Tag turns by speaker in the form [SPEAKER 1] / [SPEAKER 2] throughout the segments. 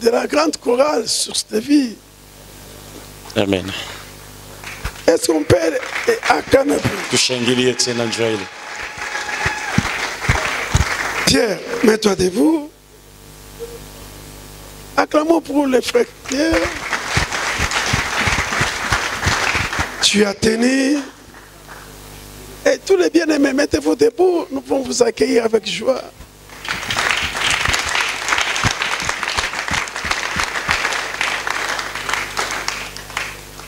[SPEAKER 1] de la grande chorale sur cette vie.
[SPEAKER 2] Amen.
[SPEAKER 1] Est-ce qu'on peut acclamer pour
[SPEAKER 2] Tushangilie tena njia ile.
[SPEAKER 1] Pierre, mets-toi debout. Acclamons pour les frères Pierre. Tu as tenu. Et tous les bien-aimés, mettez-vous debout. Nous pouvons vous accueillir avec joie.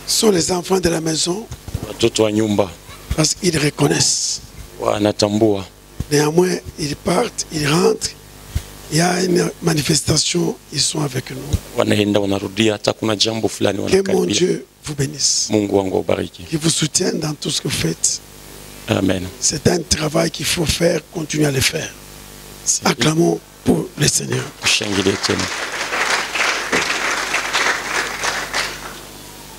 [SPEAKER 1] Ce sont les enfants de la maison.
[SPEAKER 2] Watoto wa nyumba
[SPEAKER 1] Parce qu'ils reconnaissent.
[SPEAKER 2] wanatambua.
[SPEAKER 1] Néanmoins, ils partent, ils rentrent. Il y a une manifestation, ils sont avec nous.
[SPEAKER 2] Wanaenda wanarudia hata kuna jambo fulani
[SPEAKER 1] Que mon
[SPEAKER 2] wanakaribia.
[SPEAKER 1] Dieu vous bénisse.
[SPEAKER 2] Mungu wangu awabariki.
[SPEAKER 1] Qu'il vous soutienne dans tout ce que vous faites.
[SPEAKER 2] Amen.
[SPEAKER 1] C'est un travail qu'il faut faire, continuer à le faire. Acclamons pour le Seigneur.
[SPEAKER 2] Tushangilie tena.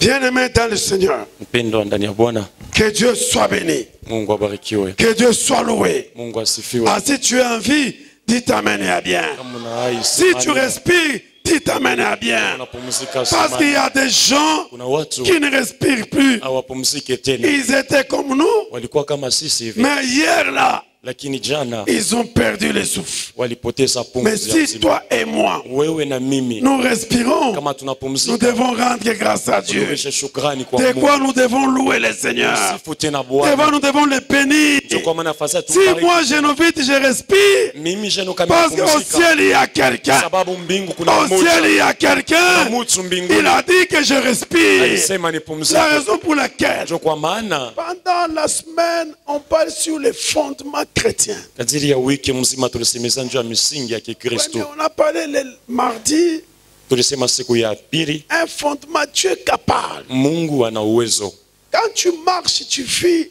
[SPEAKER 1] Bien-aimé dans le Seigneur,
[SPEAKER 2] Mpendwa ndani ya Bwana,
[SPEAKER 1] que Dieu soit béni.
[SPEAKER 2] Mungu abarikiwe.
[SPEAKER 1] Que Dieu soit loué.
[SPEAKER 2] Mungu asifiwe.
[SPEAKER 1] Ah, si tu es en vie, dis t'amène à bien.
[SPEAKER 2] Kama una hai
[SPEAKER 1] Si tu respires, dis t'amène à bien.
[SPEAKER 2] unapumzika
[SPEAKER 1] Parce qu'il y a des gens
[SPEAKER 2] kuna watu
[SPEAKER 1] qui ne respirent plus.
[SPEAKER 2] hawapumzike tena.
[SPEAKER 1] Ils étaient comme nous,
[SPEAKER 2] Walikuwa kama sisi hivi,
[SPEAKER 1] mais hier là,
[SPEAKER 2] lakini jana
[SPEAKER 1] ils ont perdu le souffle.
[SPEAKER 2] walipoteza
[SPEAKER 1] Mais
[SPEAKER 2] pumzi ya
[SPEAKER 1] si
[SPEAKER 2] uzima.
[SPEAKER 1] toi et moi,
[SPEAKER 2] Wewe na mimi
[SPEAKER 1] nous respirons,
[SPEAKER 2] kama
[SPEAKER 1] nous
[SPEAKER 2] tunapumzika,
[SPEAKER 1] devons rendre grâce à Dieu.
[SPEAKER 2] turudishe shukrani kwa
[SPEAKER 1] De
[SPEAKER 2] Mungu.
[SPEAKER 1] quoi nous devons louer le Seigneur.
[SPEAKER 2] Sifu tena
[SPEAKER 1] Devant
[SPEAKER 2] Bwana.
[SPEAKER 1] nous devons le bénir.
[SPEAKER 2] Ndio kwa maana fasa
[SPEAKER 1] Si
[SPEAKER 2] tubariki.
[SPEAKER 1] moi je ne vite, je respire.
[SPEAKER 2] Mimi jeno kama
[SPEAKER 1] Parce qu'au
[SPEAKER 2] kupumzika.
[SPEAKER 1] ciel il y a quelqu'un.
[SPEAKER 2] Sababu mbingu kuna
[SPEAKER 1] Au ciel il
[SPEAKER 2] mmoja.
[SPEAKER 1] y a quelqu'un.
[SPEAKER 2] Mtu
[SPEAKER 1] Il
[SPEAKER 2] mbinguni
[SPEAKER 1] a dit que je respire.
[SPEAKER 2] alisema
[SPEAKER 1] La
[SPEAKER 2] nipumzike.
[SPEAKER 1] raison pour laquelle,
[SPEAKER 2] Ndio kwa maana
[SPEAKER 1] pendant la semaine, on parle sur les fondements chrétiens.
[SPEAKER 2] kadiri ya wiki mzima tulisemeza njoo ya misingi ya
[SPEAKER 1] Oui, mais
[SPEAKER 2] Kikristo.
[SPEAKER 1] on a parlé le mardi,
[SPEAKER 2] Tulisema siku ya pili
[SPEAKER 1] un fondement, tu es capable.
[SPEAKER 2] Mungu ana uwezo.
[SPEAKER 1] Quand tu marches, tu vis,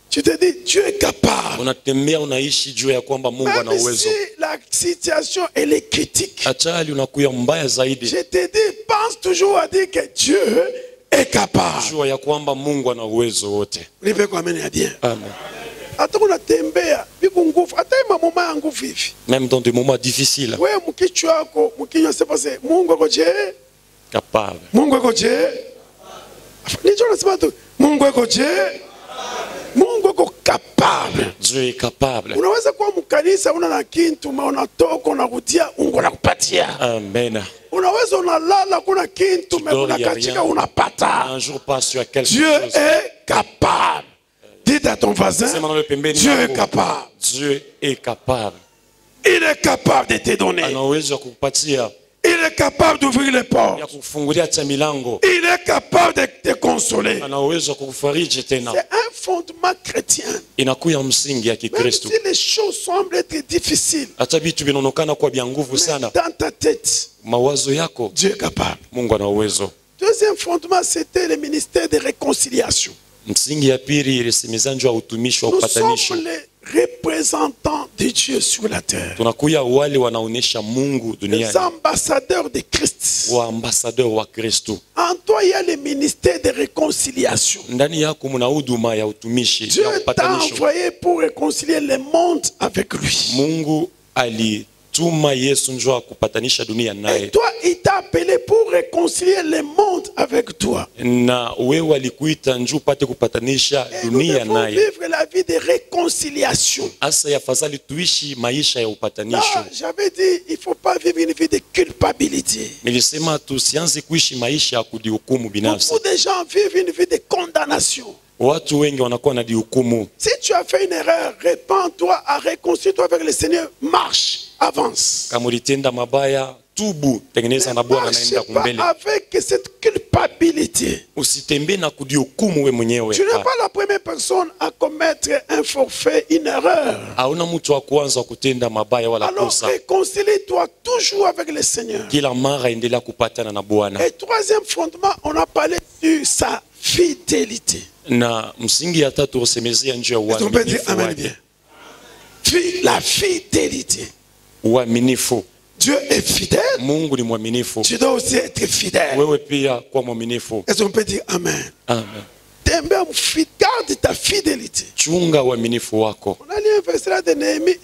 [SPEAKER 1] tu te dis, Dieu est capable.
[SPEAKER 2] Unatembea unaishi juu ya kwamba Mungu ana
[SPEAKER 1] Même
[SPEAKER 2] uwezo.
[SPEAKER 1] si la situation elle est critique,
[SPEAKER 2] Achali unakuya mbaya zaidi.
[SPEAKER 1] je te dis, pense toujours à dire que Dieu est capable.
[SPEAKER 2] Jua ya kwamba Mungu ana uwezo wote.
[SPEAKER 1] Nipe kwa mene ya bien.
[SPEAKER 2] Amen.
[SPEAKER 1] Hata unatembea biku nguvu, hata ima mama ya nguvu hivi.
[SPEAKER 2] Même dans des moments difficiles,
[SPEAKER 1] Wewe mkichwa wako, mkinywa sepa se Mungu ako je?
[SPEAKER 2] capable.
[SPEAKER 1] Mungu ako je? Nicho nasema tu, Mungu ako je? Mungu ako capable.
[SPEAKER 2] Dieu est capable.
[SPEAKER 1] Unaweza kuwa mkanisa una na kintu, unatoka unarudia, Mungu anakupatia.
[SPEAKER 2] Amen.
[SPEAKER 1] Unaweza unalala kuna kintu,
[SPEAKER 2] dors, y a
[SPEAKER 1] unakatika
[SPEAKER 2] rien.
[SPEAKER 1] unapata.
[SPEAKER 2] Un jour passe sur quelque
[SPEAKER 1] Dieu
[SPEAKER 2] chose.
[SPEAKER 1] est capable. Dites à ton voisin,
[SPEAKER 2] Sema nalo pembeni
[SPEAKER 1] Dieu est
[SPEAKER 2] yako.
[SPEAKER 1] capable.
[SPEAKER 2] Dieu est capable.
[SPEAKER 1] Il est capable de te donner.
[SPEAKER 2] Ana uwezo wa kukupatia,
[SPEAKER 1] Il est capable d'ouvrir les
[SPEAKER 2] ya
[SPEAKER 1] portes.
[SPEAKER 2] kukufungulia hata milango.
[SPEAKER 1] Il est capable de te consoler.
[SPEAKER 2] Ana uwezo wa kukufariji tena.
[SPEAKER 1] C'est un fondement chrétien.
[SPEAKER 2] Inakuya msingi ya
[SPEAKER 1] Même
[SPEAKER 2] Kikristo.
[SPEAKER 1] si les choses semblent être difficiles,
[SPEAKER 2] Hata vitu vinaonekana kuwa vya nguvu
[SPEAKER 1] mais
[SPEAKER 2] sana,
[SPEAKER 1] dans ta tête,
[SPEAKER 2] mawazo yako,
[SPEAKER 1] Dieu est capable.
[SPEAKER 2] Mungu ana uwezo.
[SPEAKER 1] Deuxième fondement, c'était le ministère de réconciliation.
[SPEAKER 2] Msingi ya pili ilisemeza njoo ya utumishi wa
[SPEAKER 1] Nous
[SPEAKER 2] upatanisho.
[SPEAKER 1] sommes les représentants de Dieu sur la terre.
[SPEAKER 2] Tunakuya wale wanaonesha Mungu
[SPEAKER 1] Les
[SPEAKER 2] duniani,
[SPEAKER 1] ambassadeurs de Christ.
[SPEAKER 2] wa ambassadeur wa Kristo.
[SPEAKER 1] En toi, il y a le ministère de réconciliation.
[SPEAKER 2] Ndani yako mna huduma ya utumishi
[SPEAKER 1] Dieu
[SPEAKER 2] ya
[SPEAKER 1] t'a
[SPEAKER 2] upatanisho.
[SPEAKER 1] envoyé pour réconcilier le monde avec lui.
[SPEAKER 2] Mungu alituma Yesu njoo akupatanisha dunia
[SPEAKER 1] Et
[SPEAKER 2] naye,
[SPEAKER 1] toi, il t'a appelé pour réconcilier le monde avec toi.
[SPEAKER 2] na wewe alikuita njoo upate kupatanisha
[SPEAKER 1] Et nous
[SPEAKER 2] dunia
[SPEAKER 1] devons
[SPEAKER 2] naye.
[SPEAKER 1] vivre la vie de réconciliation.
[SPEAKER 2] Asa yafadhali tuishi maisha ya
[SPEAKER 1] Là,
[SPEAKER 2] upatanisho.
[SPEAKER 1] j'avais dit, il ne faut pas vivre une vie de culpabilité.
[SPEAKER 2] Nilisema tusianze kuishi maisha ya kujihukumu binafsi.
[SPEAKER 1] Beaucoup de gens vivent une vie de condamnation.
[SPEAKER 2] Watu wengi wanakuwa na dihukumu.
[SPEAKER 1] Si tu as fait une erreur, répands-toi, réconcilie-toi avec le Seigneur, marche, avance.
[SPEAKER 2] Kama ulitenda mabaya, tubu, tengeneza na Bwana,
[SPEAKER 1] Marche
[SPEAKER 2] naenda
[SPEAKER 1] pas
[SPEAKER 2] kumbele.
[SPEAKER 1] avec cette culpabilité.
[SPEAKER 2] Usitembee na kujihukumu we mwenyewe.
[SPEAKER 1] Tu n'es pas la première personne à commettre un forfait, une erreur.
[SPEAKER 2] Hauna mtu wa kwanza wa kutenda mabaya wala
[SPEAKER 1] Alors
[SPEAKER 2] kosa.
[SPEAKER 1] réconcilie-toi toujours avec le Seigneur.
[SPEAKER 2] Kila mara endelea kupatana na Bwana.
[SPEAKER 1] Et troisième fondement, on a parlé sur sa fidélité.
[SPEAKER 2] Na msingi ya tatu usemezea njoo ya
[SPEAKER 1] Est-ce qu'on peut dire
[SPEAKER 2] uaminifu
[SPEAKER 1] amen
[SPEAKER 2] wake.
[SPEAKER 1] bien? La fidélité.
[SPEAKER 2] Uaminifu.
[SPEAKER 1] Dieu est fidèle.
[SPEAKER 2] Mungu ni mwaminifu.
[SPEAKER 1] Tu dois aussi être fidèle.
[SPEAKER 2] Wewe pia kuwa mwaminifu.
[SPEAKER 1] Est-ce qu'on peut dire amen?
[SPEAKER 2] Amen.
[SPEAKER 1] Garde ta fidélité.
[SPEAKER 2] Chunga uaminifu wako.
[SPEAKER 1] On a lu un verset là de Néhémie,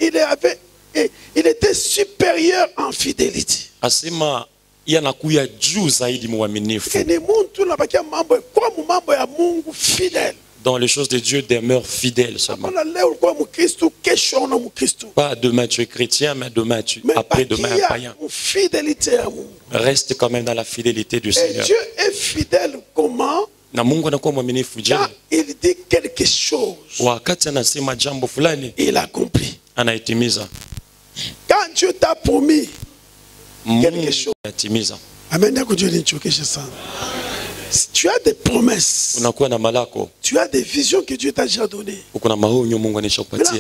[SPEAKER 1] il était supérieur en fidélité.
[SPEAKER 2] Asema yanakuya juu zaidi mwaminifu.
[SPEAKER 1] Ni muntu na bakia mambo kwa mambo ya Mungu fidèle.
[SPEAKER 2] Dans les choses de Dieu, demeure fidèle seulement. Pas demain tu es chrétien, mais demain après demain un païen. Reste quand même dans la fidélité du Seigneur.
[SPEAKER 1] Et Dieu est fidèle comment?
[SPEAKER 2] Quand
[SPEAKER 1] il dit quelque chose,
[SPEAKER 2] il
[SPEAKER 1] a accompli. Quand Dieu t'a promis quelque chose, amen. Si tu as des promesses, tu as des visions que Dieu t'a déjà données. Maintenant,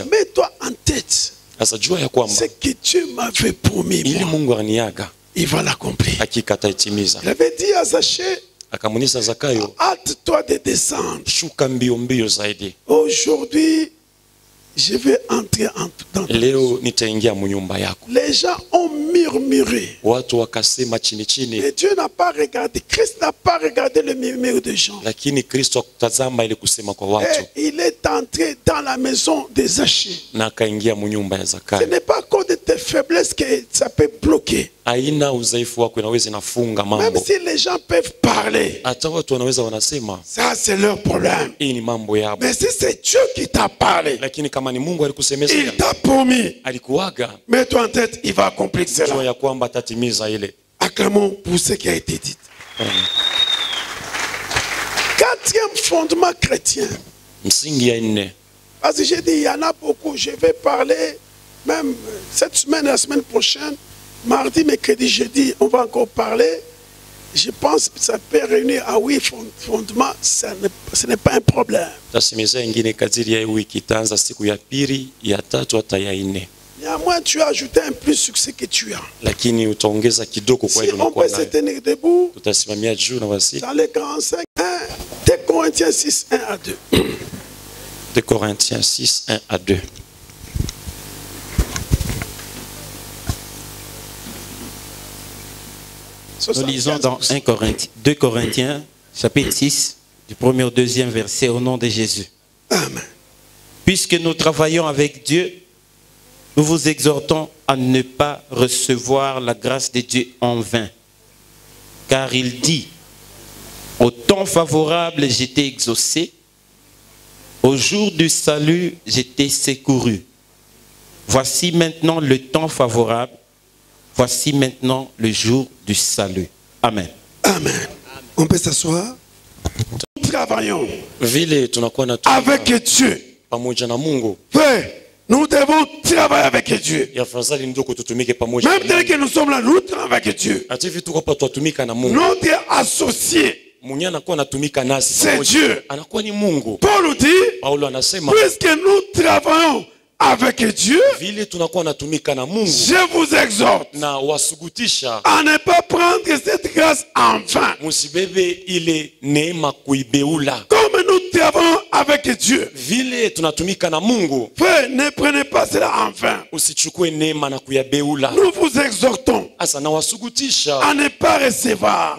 [SPEAKER 1] mets-toi en tête ce que Dieu m'avait promis. Il va l'accomplir. Il avait dit à Zachée, hâte-toi de descendre. Aujourd'hui, je vais entrer dans ta maison. Les gens ont murmuré. Et Dieu n'a pas regardé. Christ n'a pas regardé le murmure des gens. Et il est entré dans la maison des Zachée. Ce n'est pas à cause de tes faiblesses que ça peut bloquer. Même si les gens peuvent parler, ça c'est leur problème. Mais si c'est Dieu qui t'a parlé, il t'a promis, mets-toi en tête, il va accomplir cela. Acclamons pour ce qui a été dit. Quatrième fondement chrétien. Parce que j'ai dit, il y en a beaucoup. Je vais parler même cette semaine et la semaine prochaine. Mardi, mercredi, jeudi, on va encore parler. Je pense que ça peut réunir à 8 fondements. Ce n'est pas un problème. Néanmoins, tu as ajouté un plus succès que tu as. Si on peut se tenir debout, dans les 45, 2 Corinthiens 6, 1 à 2.
[SPEAKER 2] 2 Corinthiens 6, 1 à 2.
[SPEAKER 3] Nous lisons dans 2 Corinthiens, chapitre 6, du 1er au 2e verset, au nom de Jésus.
[SPEAKER 1] Amen.
[SPEAKER 3] Puisque nous travaillons avec Dieu, nous vous exhortons à ne pas recevoir la grâce de Dieu en vain. Car il dit, au temps favorable, j'étais exaucé, au jour du salut, j'étais secouru. Voici maintenant le temps favorable. Voici maintenant le jour du salut. Amen.
[SPEAKER 1] Amen. On peut s'asseoir. Nous travaillons avec Dieu. Nous devons travailler avec Dieu. Même tel que nous sommes là, nous travaillons avec Dieu. Notre associé, c'est Dieu. Paul dit, puisque nous travaillons avec Dieu, je vous exhorte à ne pas prendre cette grâce en vain. Comme nous travaillons avec Dieu, frère, ne prenez pas cela en vain. Nous vous exhortons à ne pas recevoir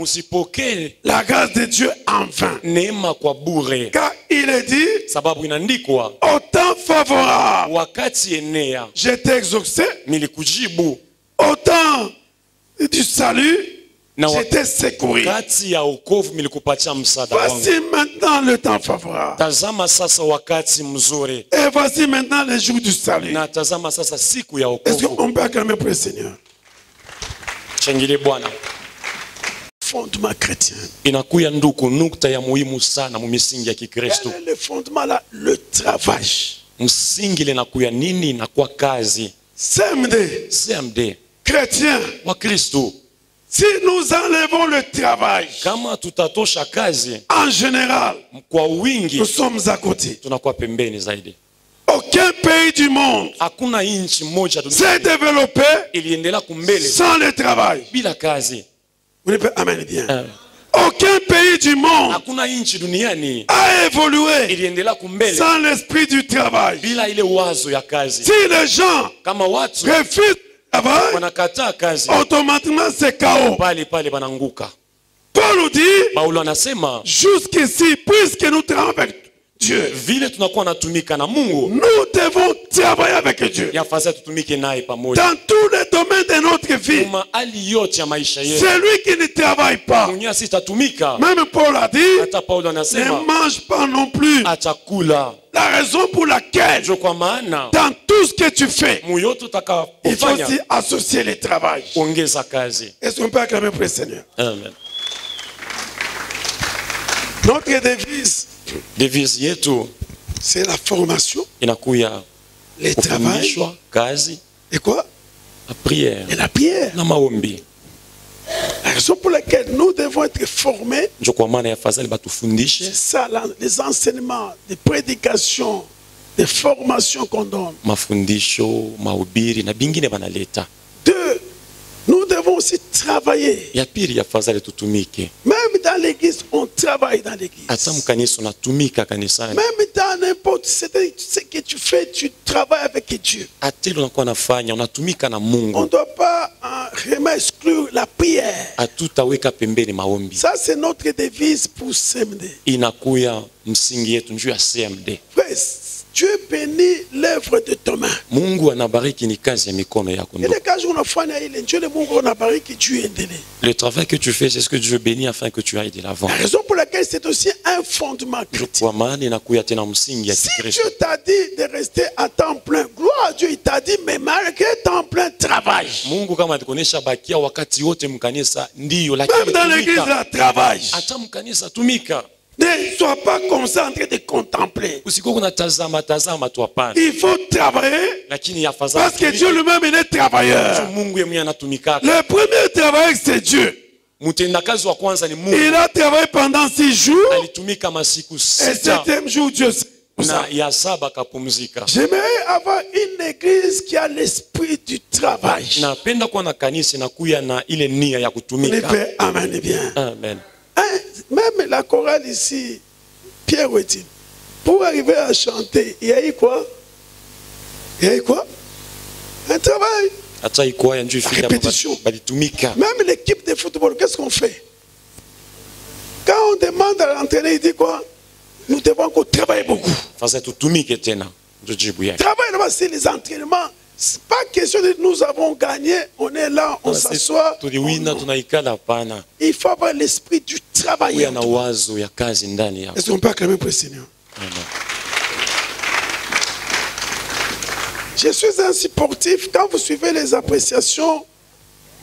[SPEAKER 1] la grâce de Dieu en vain. Car il est dit, au temps favorable, j'étais exaucé. Au temps du salut, j'étais secouru. Voici maintenant le temps favorable. Et voici maintenant le jour du salut. Est-ce qu'on peut acclamer pour le Seigneur? Fondement chrétien. Quel est le fondement là? Le travail. CMD. Chrétien. Si nous enlevons le travail, en général, nous sommes à côté. Aucun pays du monde s'est développé sans le travail. Vous ne pouvez amen bien. Aucun pays du monde a évolué sans l'esprit du travail. Si les gens refusent le travail, automatiquement c'est chaos. Paul dit, jusqu'ici, puisque nous travaillons avec Dieu.
[SPEAKER 2] Vile tunakuwa natumika na Mungu.
[SPEAKER 1] Nous devons travailler avec Dieu.
[SPEAKER 2] Yafasa tutumike naye pamoja.
[SPEAKER 1] Dans tous les domaines de notre vie.
[SPEAKER 2] Mahali yote ya maisha yetu.
[SPEAKER 1] Celui qui ne travaille pas.
[SPEAKER 2] Mwenye asitatumika.
[SPEAKER 1] Même Paul a dit.
[SPEAKER 2] Hata Paulo anasema.
[SPEAKER 1] Ne mange pas non plus.
[SPEAKER 2] Achakula.
[SPEAKER 1] La raison pour laquelle. Dans tout ce que tu fais. Il faut aussi associer le travail. Est-ce qu'on peut acclamer pour le Seigneur?
[SPEAKER 2] Amen.
[SPEAKER 1] Notre devise.
[SPEAKER 2] Devise yetu.
[SPEAKER 1] C'est la formation.
[SPEAKER 2] Inakuya.
[SPEAKER 1] Le travail.
[SPEAKER 2] Kazi.
[SPEAKER 1] Et quoi?
[SPEAKER 2] La prière.
[SPEAKER 1] Et la prière.
[SPEAKER 2] Na maombi.
[SPEAKER 1] La raison pour laquelle nous devons être formés,
[SPEAKER 2] c'est
[SPEAKER 1] ça, les enseignements, les prédications, les formations qu'on donne. Deux, nous devons aussi travailler. Même dans l'église, on travaille dans l'église. Même dans n'importe ce que tu fais, tu travailles avec Dieu. On ne doit pas vraiment exclure la prière. Ça, c'est notre devise pour CMD. Dieu bénit l'œuvre de tes mains.
[SPEAKER 2] Le travail que tu fais, c'est ce que Dieu bénit afin que tu ailles de l'avant.
[SPEAKER 1] La raison pour laquelle c'est aussi un fondement chrétien. Si Dieu t'a dit de rester à temps plein, gloire à Dieu, il t'a dit, mais malgré temps plein, travaille. Même dans l'église, là, travaille. Ne sois pas comme ça en train de contempler. Il faut travailler parce que Dieu lui-même il est travailleur. Le premier travail c'est Dieu. Il a travaillé pendant 6 jours et 7e jour Dieu s'est. J'aimerais avoir une église qui a l'esprit du travail. Amen bien.
[SPEAKER 2] Amen.
[SPEAKER 1] Même la chorale ici, Pierre Ouetine, pour arriver à chanter, il y a eu quoi? Il y a eu quoi? Un travail. La répétition. Même l'équipe de football, qu'est-ce qu'on fait? Quand on demande à l'entraîneur, il dit quoi? Nous devons encore travailler beaucoup. Travailler là-bas, c'est les entraînements. C'est pas question de nous avons gagné, on est là, on s'assoit. Il faut avoir l'esprit du travail. Est-ce qu'on peut acclamer pour le Seigneur? Je suis un sportif. Quand vous suivez les appréciations,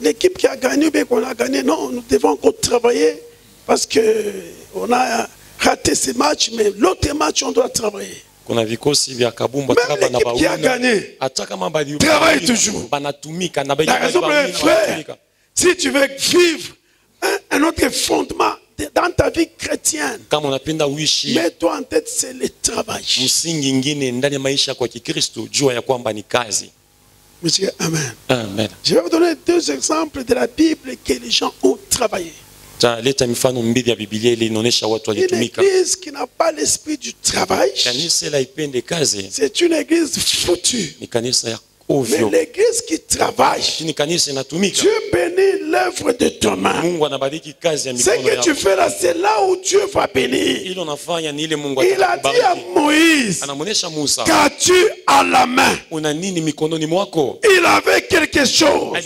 [SPEAKER 1] l'équipe qui a gagné, bien qu'on a gagné, non, nous devons encore travailler parce qu'on a raté ce match, mais l'autre match, on doit travailler. Même l'équipe qui a gagné travaille toujours. La raison pour laquelle, frère, si tu veux vivre un autre fondement dans ta vie chrétienne, mets-toi en tête, c'est le travail. Amen. Je vais vous donner 2 exemples de la Bible que les gens ont travaillé. Une église qui n'a pas l'esprit du travail, c'est une église foutue. Mais l'église qui travaille, Dieu bénit l'œuvre de ton main. Ce que tu fais là, c'est là où Dieu va bénir. Il a dit à Moïse, qu'as-tu à la main? Il avait quelque chose.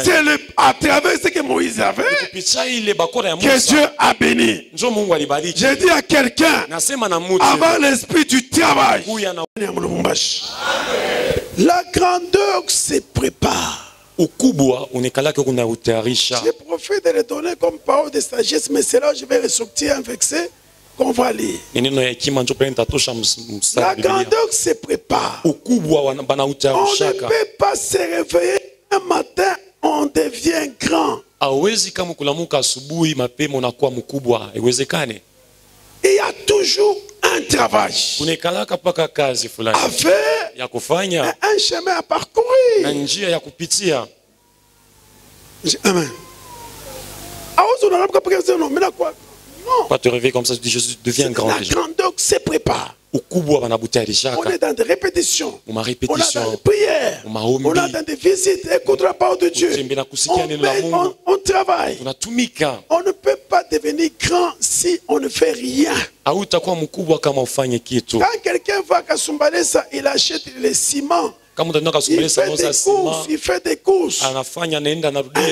[SPEAKER 1] C'est à travers ce que Moïse avait que Dieu a béni. J'ai dit à quelqu'un, avoir l'esprit du travail. La grandeur se prépare. Je profite de le donner comme parole de sagesse, mais c'est là où je vais ressortir un verset qu'on va lire. La grandeur se prépare. On ne peut pas se réveiller un matin, on devient grand. Il y a toujours un travail à faire, un chemin à parcourir. Amen.
[SPEAKER 2] Pas te réveiller comme ça, tu dis je deviens grand.
[SPEAKER 1] La grandeur se prépare. On est dans des répétitions. On est dans des prières. On est dans des visites. Écoute la parole de Dieu. On travaille. On ne peut pas devenir grand si on ne fait rien.
[SPEAKER 2] Quand
[SPEAKER 1] quelqu'un va à Kasumbalesa, il achète le ciment. Il fait des courses. Un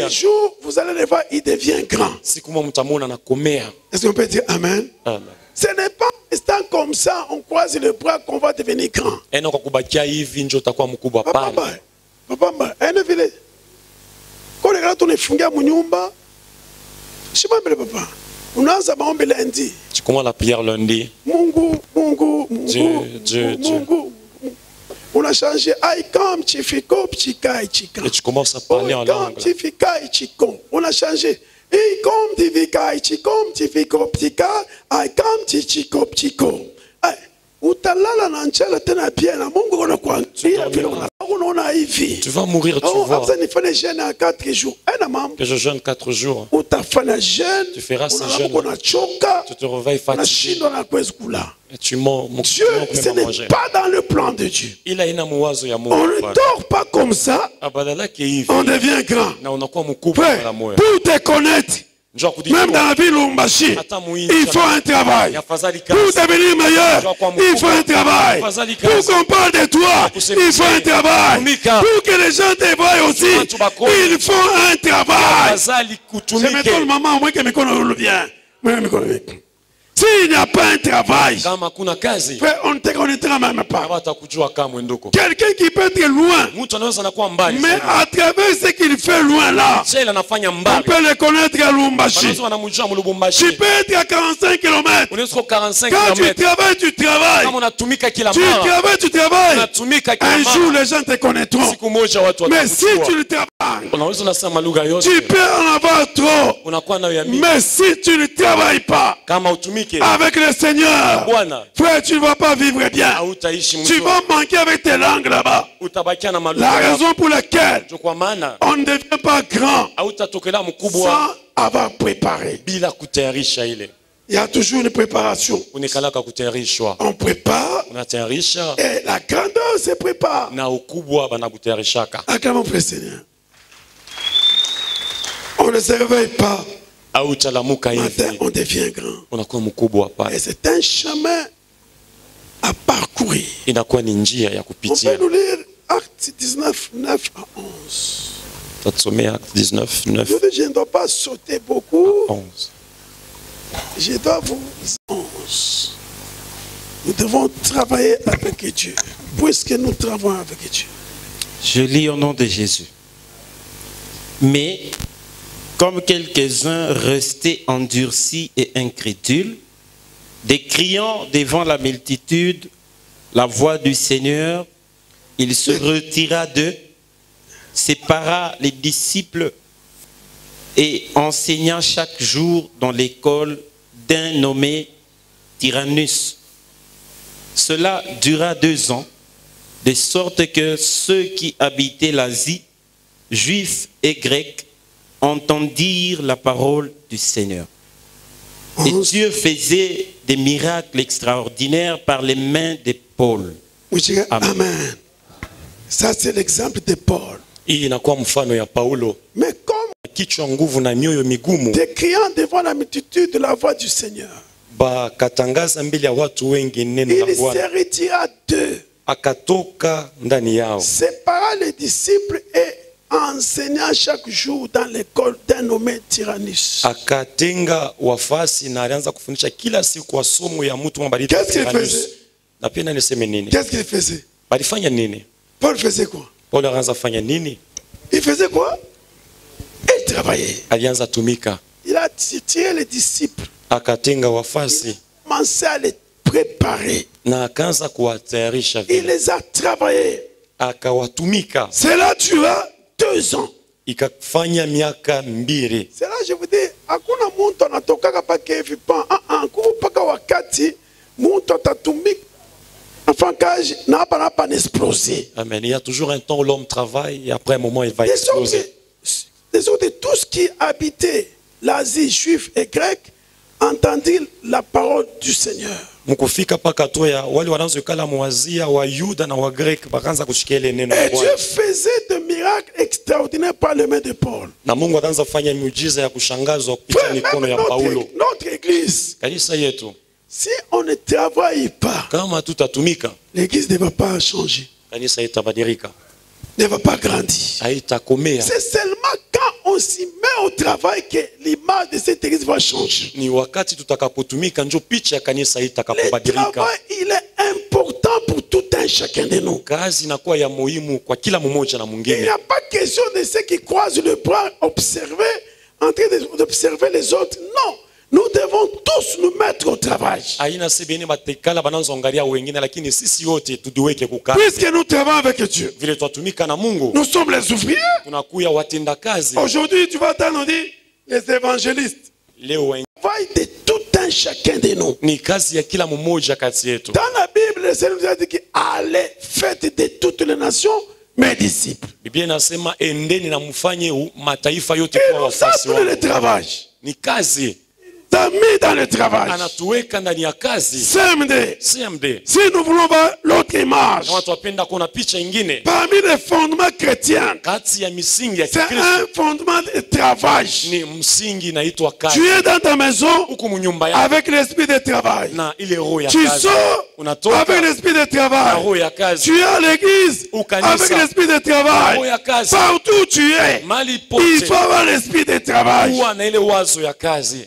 [SPEAKER 1] jour, vous allez le voir, il devient grand. Est-ce qu'on peut dire Amen?
[SPEAKER 2] Amen.
[SPEAKER 1] Ce n'est pas en restant comme ça, on croise les bras qu'on va devenir grand. Papa, quand les gars tournent funga munyumba, je sais pas papa. On a ça maombe lundi.
[SPEAKER 2] Tu commences la prière lundi.
[SPEAKER 1] Mungu.
[SPEAKER 2] Dieu.
[SPEAKER 1] On a changé. Aïe comme chifiko pchika chika.
[SPEAKER 2] Et tu commences à parler en langue.
[SPEAKER 1] On a changé. Et comme tivika chikom chifiko pchika, aïe comme chichiko pchiko. Utalala na nchela tena pia na Mungu kuna kuangalia vile unaona hivi.
[SPEAKER 2] Tu vas mourir, tu vois.
[SPEAKER 1] Après nifanye jeûne à 4 jours.
[SPEAKER 2] Que je jeûne 4 jours.
[SPEAKER 1] Utafanya jeûne.
[SPEAKER 2] Tu feras ce jeûne.
[SPEAKER 1] Tu
[SPEAKER 2] te réveilles fatigué. Et tu manges.
[SPEAKER 1] Dieu, ce n'est pas dans le plan de Dieu.
[SPEAKER 2] On ne
[SPEAKER 1] dort pas comme ça. On devient grand. Frère, pour te connaître, même dans la ville Lubumbashi, il faut un travail. Pour devenir meilleur, il faut un travail. Pour qu'on parle de toi, il faut un travail. Pour que les gens te voient aussi, il faut un travail. Je me donne maman, moi qui me connais bien. S'il n'y a pas un travail, frère, on ne te connaîtra même pas. Quelqu'un qui peut être loin, mais à travers ce qu'il fait loin là, on peut le connaître à Lubumbashi. Tu peux être à 45 km. Quand tu travailles, tu travailles. Tu travailles. Un jour, les gens te connaîtront. Mais si tu ne travailles, tu peux en avoir trop. Mais si tu ne travailles pas avec le Seigneur, frère, tu ne vas pas vivre bien. Tu vas manquer avec tes langues là-bas. La raison pour laquelle on ne devient pas grand sans avoir préparé. Il y a toujours une préparation. On prépare et la grandeur se prépare. Acclamons le Seigneur. On ne se réveille pas. Matin, on devient grand. Et c'est un chemin à parcourir. On peut nous lire Acte 19, 9 à 11. Je ne dois pas sauter beaucoup. Je dois vous 11. Nous devons travailler avec Dieu. Puisque nous travaillons avec Dieu.
[SPEAKER 3] Je lis au nom de Jésus. Mais comme quelques-uns restaient endurcis et incrédules, décriant devant la multitude la voix du Seigneur, il se retira d'eux, sépara les disciples et enseigna chaque jour dans l'école d'un nommé Tyrannus. Cela dura 2 ans, de sorte que ceux qui habitaient l'Asie, juifs et grecs, entendirent la parole du Seigneur. Et Dieu faisait des miracles extraordinaires par les mains de Paul.
[SPEAKER 1] Amen. Ça c'est l'exemple de Paul. Mais comme décriant devant la multitude la voix du Seigneur, il se retira d'eux, sépara les disciples et enseignant chaque jour dans l'école d'un nommé Tyrannus. Qu'est-ce qu'il faisait? Qu'est-ce qu'il faisait? Paul faisait quoi? Il faisait quoi? Il travaillait. Il a tiré les disciples. Il a commencé à les préparer. Il les a travaillés. Cela dura 2 ans. C'est là je vous dis, hakuna muntu anatoka pa kevi pa kupaka wakati muntu atatumika afakaji na hapa na hapa n'exploser.
[SPEAKER 2] Amen. Il y a toujours un temps où l'homme travaille et après un moment il va exploser.
[SPEAKER 1] Les autres, tous qui habitaient l'Asie, juifs et grecs, entendirent la parole du Seigneur. Et Dieu faisait de miracles miracles extraordinaires par les mains de Paul.
[SPEAKER 2] Na Mungu ataanza kufanya miujiza ya kushangazwa kupitia mikono ya Paulo.
[SPEAKER 1] Notre église,
[SPEAKER 2] Kanisa yetu,
[SPEAKER 1] si on ne travaille pas,
[SPEAKER 2] kama tutatumika,
[SPEAKER 1] l'église ne va pas changer.
[SPEAKER 2] kanisa itabadilika.
[SPEAKER 1] Ne va pas grandir.
[SPEAKER 2] Haitakomea.
[SPEAKER 1] C'est seulement quand on s'y met au travail que l'image de cette église va changer.
[SPEAKER 2] Ni wakati tutakapotumika ndio picha ya kanisa
[SPEAKER 1] Le
[SPEAKER 2] itakapobadilika.
[SPEAKER 1] travail, il est important pour tout un chacun de nous.
[SPEAKER 2] Kazi inakuwa ya muhimu kwa kila mmoja na
[SPEAKER 1] Il n'y
[SPEAKER 2] mwingine.
[SPEAKER 1] a pas question de ceux qui croisent le bras, observer, en train d'observer les autres. Non, nous devons tous nous mettre au travail.
[SPEAKER 2] Haina sebene batekala bananza angalia wengine, lakini sisi wote tudiweke kukaa.
[SPEAKER 1] Puisque nous travaillons avec Dieu,
[SPEAKER 2] Vile twatumika na Mungu,
[SPEAKER 1] nous sommes les ouvriers.
[SPEAKER 2] tunakuya watenda kazi.
[SPEAKER 1] Aujourd'hui, tu vas entendre dire les évangélistes.
[SPEAKER 2] Leo
[SPEAKER 1] Le travail de tout un chacun de nous.
[SPEAKER 2] ni kazi ya kila mmoja kati yetu.
[SPEAKER 1] Dans la Bible, le Seigneur nous a dit que allez, faites de toutes les nations mes disciples.
[SPEAKER 2] Biblia inasema endeni na mfanye mataifa yote
[SPEAKER 1] Et
[SPEAKER 2] kuwa
[SPEAKER 1] nous
[SPEAKER 2] wafasi
[SPEAKER 1] appelons le
[SPEAKER 2] wangu.
[SPEAKER 1] travail.
[SPEAKER 2] Ni kazi.
[SPEAKER 1] T'as mis dans le travail.
[SPEAKER 2] Anatuweka ndani ya kazi.
[SPEAKER 1] CMD.
[SPEAKER 2] CMD.
[SPEAKER 1] Si nous voulons voir l'autre image,
[SPEAKER 2] Kama twapenda kuona picha ingine
[SPEAKER 1] parmi les fondements chrétiens,
[SPEAKER 2] kati ya misingi ya
[SPEAKER 1] c'est
[SPEAKER 2] Kikristo
[SPEAKER 1] un fondement de travail.
[SPEAKER 2] ni msingi inaitwa kazi.
[SPEAKER 1] Tu es dans ta maison
[SPEAKER 2] Huku mnyumba yako
[SPEAKER 1] avec l'esprit de travail.
[SPEAKER 2] na ile roho ya
[SPEAKER 1] Tu
[SPEAKER 2] kazi.
[SPEAKER 1] sors
[SPEAKER 2] Unatoka
[SPEAKER 1] avec l'esprit de
[SPEAKER 2] na
[SPEAKER 1] travail.
[SPEAKER 2] roho ya kazi.
[SPEAKER 1] Tu es à l'église
[SPEAKER 2] Au kanisa.
[SPEAKER 1] avec l'esprit de
[SPEAKER 2] Roho
[SPEAKER 1] travail.
[SPEAKER 2] ya kazi.
[SPEAKER 1] Partout où tu es,
[SPEAKER 2] Mali
[SPEAKER 1] il
[SPEAKER 2] pote
[SPEAKER 1] faut avoir l'esprit de travail.
[SPEAKER 2] kuwa na ile wazo ya kazi.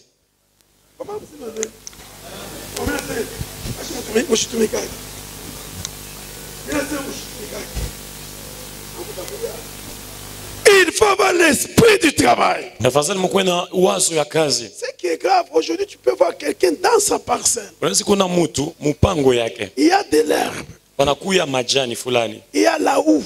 [SPEAKER 1] Il faut avoir l'esprit du travail.
[SPEAKER 2] Tafadhali mkuwe na wazo ya kazi.
[SPEAKER 1] Ce qui est grave, aujourd'hui, tu peux voir quelqu'un dans sa parcelle.
[SPEAKER 2] Unaweza kuna mtu mpango yake
[SPEAKER 1] Il y a de l'herbe,
[SPEAKER 2] panakuya majani fulani,
[SPEAKER 1] il y a la houe.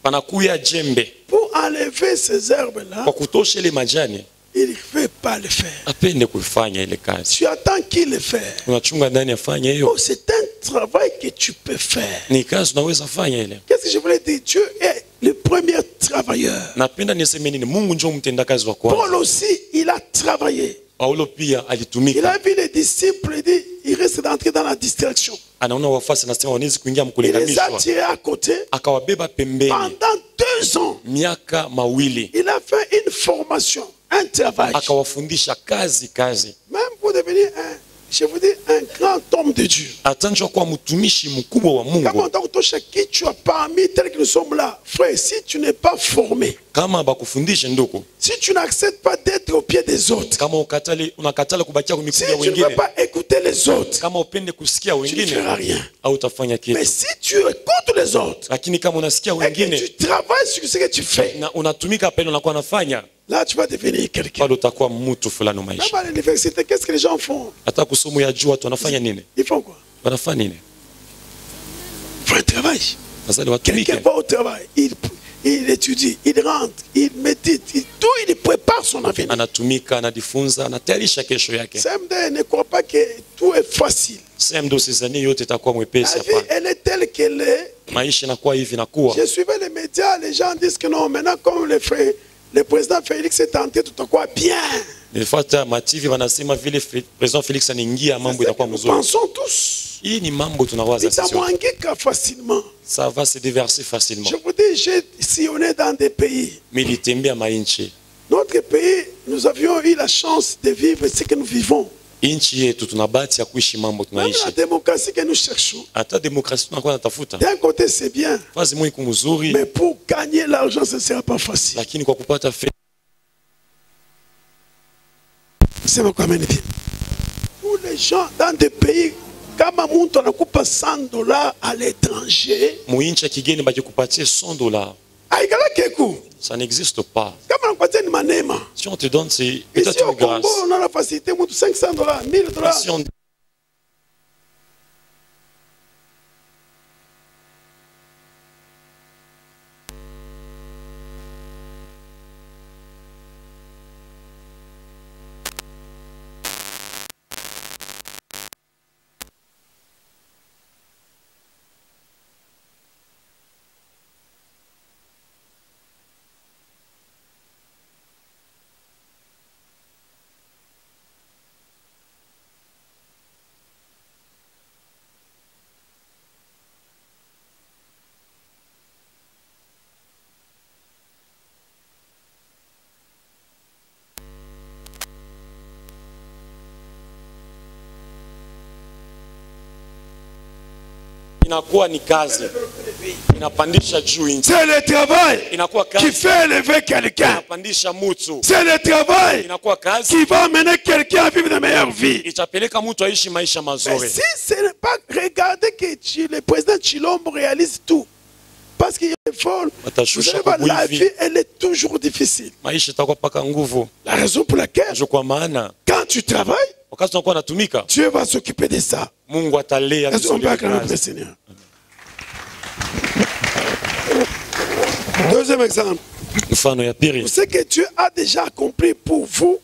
[SPEAKER 2] panakuya jembe.
[SPEAKER 1] Pour enlever ces herbes-là,
[SPEAKER 2] Kwa kutosha ile majani
[SPEAKER 1] il ne veut pas le faire.
[SPEAKER 2] apende kuifanya ile kazi.
[SPEAKER 1] Tu attends qu'il le fasse.
[SPEAKER 2] Unachunga ndani afanye hiyo.
[SPEAKER 1] Oh, c'est un travail que tu peux faire.
[SPEAKER 2] Ni kazi unaweza fanya ile.
[SPEAKER 1] Qu'est-ce que je voulais dire? Dieu est le premier travailleur.
[SPEAKER 2] Napenda niseme nini? Mungu ndio mtenda kazi wa kwanza.
[SPEAKER 1] Paul aussi, il a travaillé.
[SPEAKER 2] Paulo pia
[SPEAKER 1] Il
[SPEAKER 2] alitumika.
[SPEAKER 1] a vu les disciples, il dit, il reste d'entrer dans la distraction.
[SPEAKER 2] Anaona wafasi nasema wanaweza kuingia
[SPEAKER 1] Il les a
[SPEAKER 2] mkulinganishwa.
[SPEAKER 1] tirés à côté
[SPEAKER 2] Akawabeba pembeni
[SPEAKER 1] pendant 2 ans.
[SPEAKER 2] miaka mawili.
[SPEAKER 1] Il a fait une formation, un travail.
[SPEAKER 2] Akawafundisha kazi.
[SPEAKER 1] Même pour devenir je vous dis, un grand homme de Dieu.
[SPEAKER 2] Atanjwa kuwa mtumishi mkubwa wa
[SPEAKER 1] Comme
[SPEAKER 2] Mungu.
[SPEAKER 1] on t'a qui tu as parmi tels que nous sommes là, frère, si tu n'es pas formé,
[SPEAKER 2] Kama bakufundishe ndugu,
[SPEAKER 1] si tu n'acceptes pas d'être au pied des autres,
[SPEAKER 2] kama unakatala kubakia kwa
[SPEAKER 1] si
[SPEAKER 2] miguu ya
[SPEAKER 1] tu ne veux
[SPEAKER 2] wengine,
[SPEAKER 1] pas écouter les autres,
[SPEAKER 2] kama upende kusikia
[SPEAKER 1] tu ne
[SPEAKER 2] wengine,
[SPEAKER 1] feras rien.
[SPEAKER 2] au utafanya
[SPEAKER 1] Mais
[SPEAKER 2] kitu.
[SPEAKER 1] si tu écoutes les autres
[SPEAKER 2] Lakini kama unasikia
[SPEAKER 1] et que
[SPEAKER 2] wengine
[SPEAKER 1] tu travailles sur ce que tu fais,
[SPEAKER 2] na unatumika pale unakuwa nafanya,
[SPEAKER 1] là tu vas devenir quelqu'un.
[SPEAKER 2] bado utakuwa mtu fulani
[SPEAKER 1] Même
[SPEAKER 2] maisha.
[SPEAKER 1] à l'université, qu'est-ce que les gens font?
[SPEAKER 2] Hata kusomo ya juu watu wanafanya nini?
[SPEAKER 1] Ils font quoi?
[SPEAKER 2] Wanafanya nini?
[SPEAKER 1] Ils font un travail.
[SPEAKER 2] Sasa ni watumike.
[SPEAKER 1] Quelqu'un va au travail, il étudie, il rentre, il médite, il prépare son avenir.
[SPEAKER 2] Anatumika, anajifunza, anatayarisha kesho yake.
[SPEAKER 1] CMD ne croit pas que tout est facile.
[SPEAKER 2] Sehemu ndo sizani yote itakuwa mwepesi
[SPEAKER 1] La vie,
[SPEAKER 2] hapana.
[SPEAKER 1] elle est telle qu'elle est.
[SPEAKER 2] Maisha inakuwa hivi nakuwa.
[SPEAKER 1] Je suivais les médias, les gens disent que non, maintenant comme le président Félix est entré, tout à quoi bien.
[SPEAKER 2] Nilifuata mativi wanasema vile President Felix anaingia mambo itakuwa
[SPEAKER 1] Nous
[SPEAKER 2] mzuri.
[SPEAKER 1] pensons tous.
[SPEAKER 2] Hii ni mambo tunawaza sisi.
[SPEAKER 1] Itamwangika facilement.
[SPEAKER 2] Ça va se déverser facilement.
[SPEAKER 1] Je vous dis, j'ai sillonné dans des pays.
[SPEAKER 2] Militembea mainchi.
[SPEAKER 1] Notre pays, nous avions eu la chance de vivre ce que nous vivons.
[SPEAKER 2] Inchi yetu tuna bahati ya kuishi mambo
[SPEAKER 1] Même la
[SPEAKER 2] tunaishi.
[SPEAKER 1] démocratie que nous cherchons.
[SPEAKER 2] Hata demokrasia tunakuwa natafuta.
[SPEAKER 1] D'un côté, c'est bien.
[SPEAKER 2] Fazi mwe kumzuri,
[SPEAKER 1] Mais pour gagner l'argent, ce ne sera pas facile.
[SPEAKER 2] lakini kwa kupata fedha
[SPEAKER 1] C'est pourquoi bien. Tous les gens dans des pays, kama mtu anakupa $100 à l'étranger,
[SPEAKER 2] muinchi ya kigeni bakikupatie $100,
[SPEAKER 1] haikala keku.
[SPEAKER 2] ça n'existe pas.
[SPEAKER 1] Kama nakupatia ni manema.
[SPEAKER 2] Si on te donne c'est
[SPEAKER 1] Ici
[SPEAKER 2] peut-être
[SPEAKER 1] au
[SPEAKER 2] une grâce.
[SPEAKER 1] Congo, on a la facilité, mtu $500, $1000.
[SPEAKER 2] Si on inakuwa ni kazi. Inapandisha juu nchi.
[SPEAKER 1] C'est le travail
[SPEAKER 2] Inakuwa kazi.
[SPEAKER 1] qui fait élever quelqu'un.
[SPEAKER 2] Inapandisha mtu.
[SPEAKER 1] C'est le travail
[SPEAKER 2] Inakuwa kazi.
[SPEAKER 1] qui va amener quelqu'un à vivre de meilleure vie.
[SPEAKER 2] Itapeleka mtu aishi maisha
[SPEAKER 1] Mais
[SPEAKER 2] mazuri.
[SPEAKER 1] si ce n'est pas regarder que le président Chilombo réalise tout, parce qu'il est fort, vous savez pas, la vie elle est toujours difficile.
[SPEAKER 2] Maisha itakuwa paka nguvu.
[SPEAKER 1] La raison pour laquelle,
[SPEAKER 2] Kwa maana
[SPEAKER 1] quand tu travailles,
[SPEAKER 2] wakati unakuwa unatumika,
[SPEAKER 1] Dieu va s'occuper de ça.
[SPEAKER 2] Mungu atalea
[SPEAKER 1] Est-ce qu'on peut
[SPEAKER 2] vizuri
[SPEAKER 1] acclamer le
[SPEAKER 2] kazi.
[SPEAKER 1] Seigneur? Deuxième exemple.
[SPEAKER 2] Mfano ya pili,
[SPEAKER 1] Ce que Dieu a déjà accompli pour vous,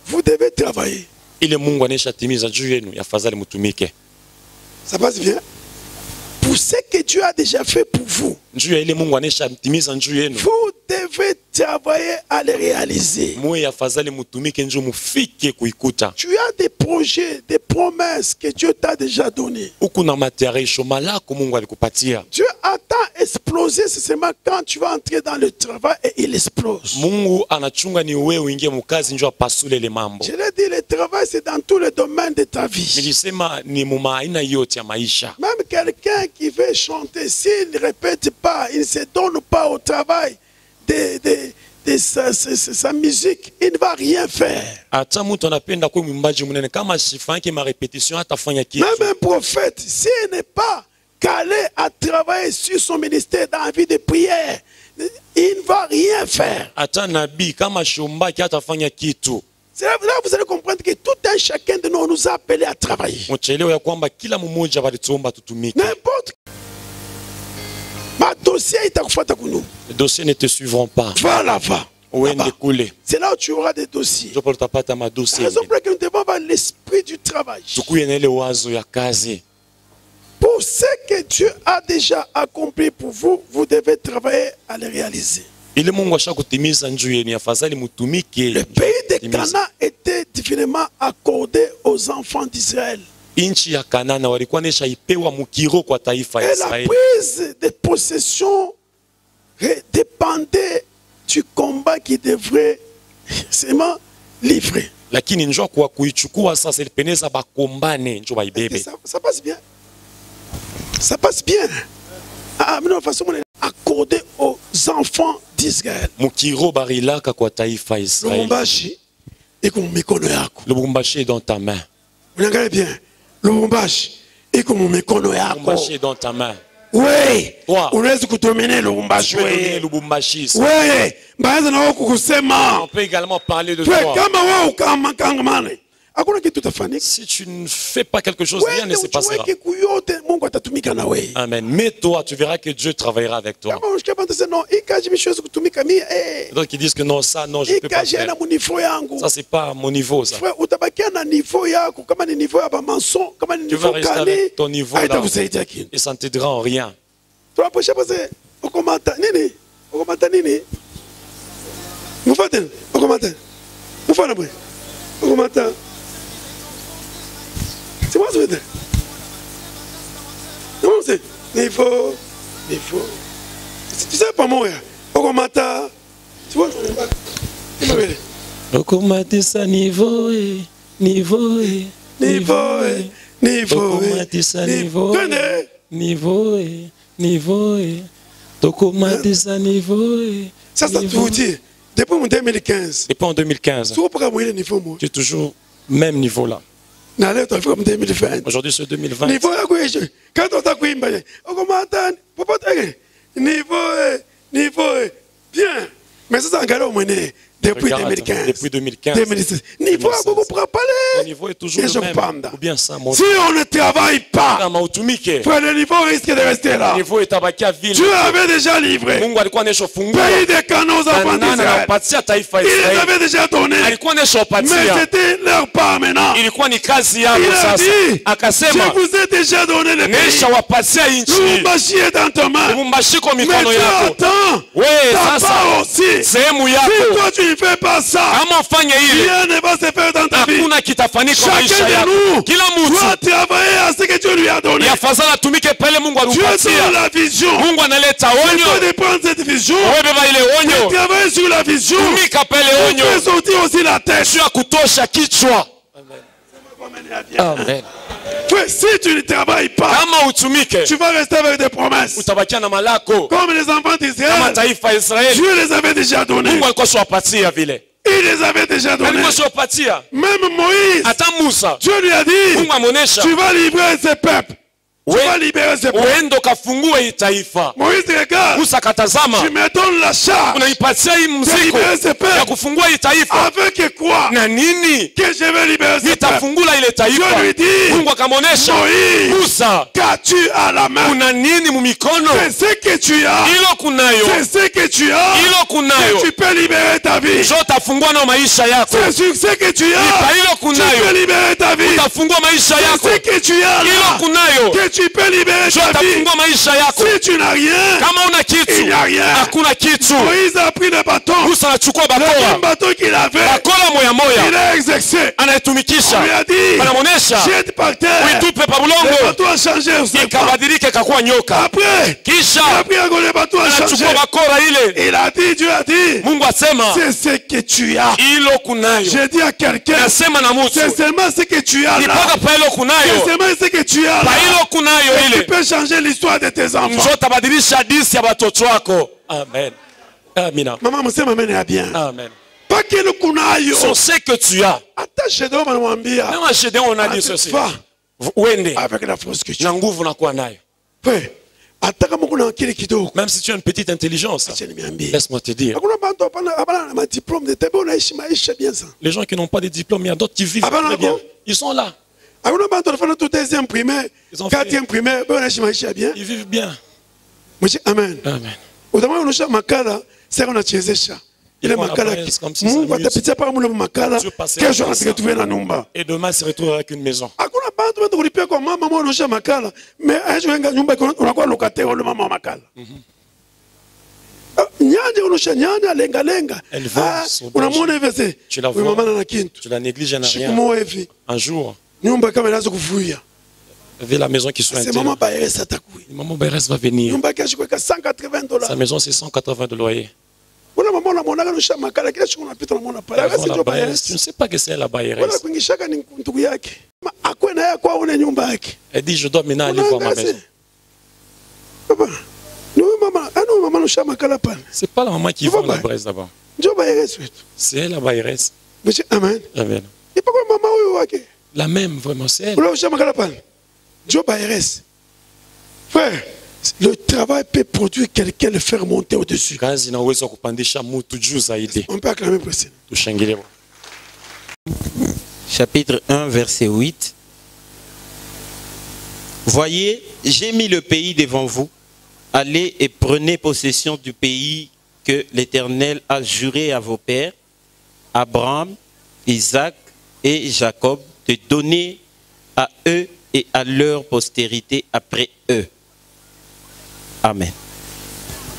[SPEAKER 1] vous devez travailler.
[SPEAKER 2] ile Mungu aneshatimiza juu yenu, afadhali mtumike.
[SPEAKER 1] Ça passe bien? Pour ce que Dieu a déjà fait pour vous,
[SPEAKER 2] Juu ya ile Mungu aneshatimiza juu yenu,
[SPEAKER 1] vous devez travailler à le réaliser.
[SPEAKER 2] muwe afadhali mtumike njoo mufike kuikuta.
[SPEAKER 1] Tu as des projets, des promesses que Dieu t'a déjà données.
[SPEAKER 2] Huku na matayarisho malako Mungu alikupatia.
[SPEAKER 1] Dieu attend exploser, c'est seulement quand tu vas entrer dans le travail et il explose.
[SPEAKER 2] Mungu anachunga ni wewe uingie mukazi njoo apasule ile mambo.
[SPEAKER 1] Je l'ai dit, le travail c'est dans tous les domaines de ta vie.
[SPEAKER 2] Nilisema ni mumaaina yote ya maisha.
[SPEAKER 1] Même quelqu'un qui veut chanter, s'il ne répète pas, il ne se donne pas au travail de sa musique, il ne va rien faire.
[SPEAKER 2] Hata mtu anapenda kuwa mwimbaji mnene kama sifanyi ma repetition atafanya kitu.
[SPEAKER 1] Même un prophète, s'il n'est pas calé à travailler sur son ministère dans la vie de prière, il ne va rien faire.
[SPEAKER 2] Hata nabii kama shombaki atafanya kitu.
[SPEAKER 1] C'est là vous allez comprendre que tout un chacun de nous nous a appelés à travailler.
[SPEAKER 2] Mchelewa ya kwamba kila mmoja walituomba tutumike.
[SPEAKER 1] N'importe. Ma dossier est à kufuata kunu.
[SPEAKER 2] Les dossiers ne te suivront pas.
[SPEAKER 1] Va là-bas. C'est là où tu auras des dossiers.
[SPEAKER 2] La raison
[SPEAKER 1] pour laquelle nous devons avoir l'esprit du travail. Pour ce que Dieu a déjà accompli pour vous, vous devez travailler à le réaliser. Le pays de Canaan était différemment accordé aux enfants d'Israël. Et la prise de possession dépendait du combat qui devrait seulement livrer. Ça passe bien. Ça passe bien. Mais de toute façon, on est accordé aux enfants d'Israël.
[SPEAKER 2] Lubumbashi est dans ta main.
[SPEAKER 1] Vous regardez bien. Lubumbashi est dans ta main. Oui, unaweza kutomene Lubumbashi. Oui,
[SPEAKER 2] on peut également parler de toi. Si tu ne fais pas quelque chose, rien ne se passera. Amen. Mais toi, tu verras que Dieu travaillera avec toi. Donc ils disent que non, ça, non, je ne peux pas faire. Ça, c'est pas mon niveau, ça. Tu vas rester avec ton niveau là, et ça ne t'aidera en rien.
[SPEAKER 1] C'est moi, c'est non, c'est niveau. Tu sais pas moi, Okomata. Tu vois,
[SPEAKER 2] Okomata, ça niveau. Okomata, ça niveau.
[SPEAKER 1] Ça vous dit, depuis 2015.
[SPEAKER 2] Depuis en 2015. Tu es toujours même niveau là. Aujourd'hui c'est 2020.
[SPEAKER 1] Niveau bien. Mais ça depuis 2015.
[SPEAKER 2] Depuis 2015.
[SPEAKER 1] 2016. Niveau
[SPEAKER 2] est toujours le même. Ou bien ça,
[SPEAKER 1] si on ne travaille pas, le niveau risque de rester là. Dieu avait déjà livré. Pays de Canaan aux enfants d'Israël. Il avait déjà donné. Mais c'était leur part maintenant. Il a dit, je vous ai déjà donné le pays. Lubumbashi est dans ta main. Mais tu attends ta part aussi. Si toi tu ne fais pas ça, rien ne va se faire dans ta vie. Chacun de nous doit travailler à ce que Dieu lui a donné. Dieu donne la vision. Tu dois prendre cette vision et travailler sur la vision. Tu fais sortir aussi la tête.
[SPEAKER 2] Amen.
[SPEAKER 1] Si tu ne travailles pas, tu vas rester avec des promesses. Comme les enfants d'Israël, Dieu les avait déjà donnés. Il les avait déjà donnés. Même Moïse, Dieu lui a dit, tu vas livrer ce peuple.
[SPEAKER 2] Uendo kafungue hii taifa.
[SPEAKER 1] Musa katazama.
[SPEAKER 2] Unaipatia hii mzigo ya kufungua hii taifa. Na nini? Nitafungula ile taifa. Mungu akamwonyesha Musa, una nini mumikono? Hilo kunayo. Hilo kunayo. Jo utafungua na maisha yako. Hilo kunayo. Utafungua maisha yako. Hilo kunayo.
[SPEAKER 1] Tu peux libérer ta vie. Si tu n'as rien, il n'y a rien. Moïse a pris le bâton. Le même bâton qu'il avait, il a exercé. On lui a dit, jette par terre. Le bâton a changé. Après, il a pris le bâton a changé. Il a dit, Dieu a dit, c'est ce que tu as. J'ai dit à quelqu'un, c'est seulement ce que tu as là. C'est seulement ce que tu as là. Tu peux changer l'histoire de tes enfants.
[SPEAKER 2] Amen. Amina.
[SPEAKER 1] Maman, monsieur, maman est bien.
[SPEAKER 2] Amen.
[SPEAKER 1] Pas que le kunayo.
[SPEAKER 2] C'est ce que tu as.
[SPEAKER 1] Attache de moi,
[SPEAKER 2] même à Gédéon, on a dit ceci.
[SPEAKER 1] Avec la force que tu as.
[SPEAKER 2] Même si tu as une petite intelligence, laisse-moi te dire. Les gens qui n'ont pas de diplôme, il y a d'autres qui vivent très bien. Ils sont là. Ils vivent bien.
[SPEAKER 1] Amen.
[SPEAKER 2] Amen.
[SPEAKER 1] Il est makala.
[SPEAKER 2] Et demain se retrouve avec une maison. Elle veut. Tu la vois. Tu la négliges en rien. Un jour, avec la maison qui soit interne. Maman Bayres va venir. Sa maison c'est 180 de loyer. Tu ne sais pas que c'est la Bayres. Elle dit je dois maintenant aller voir ma maison. C'est pas la maman qui vend la braise d'abord. C'est elle la Bayres.
[SPEAKER 1] Amen.
[SPEAKER 2] Amen. La même vraiment c'est elle.
[SPEAKER 1] Frère, le travail peut produire quelqu'un, le faire monter au-dessus. On peut acclamer pour ça.
[SPEAKER 3] Chapitre 1, verset 8. Voyez, j'ai mis le pays devant vous. Allez et prenez possession du pays que l'Éternel a juré à vos pères, Abraham, Isaac et Jacob, de donner à eux et à leur postérité après eux. Amen.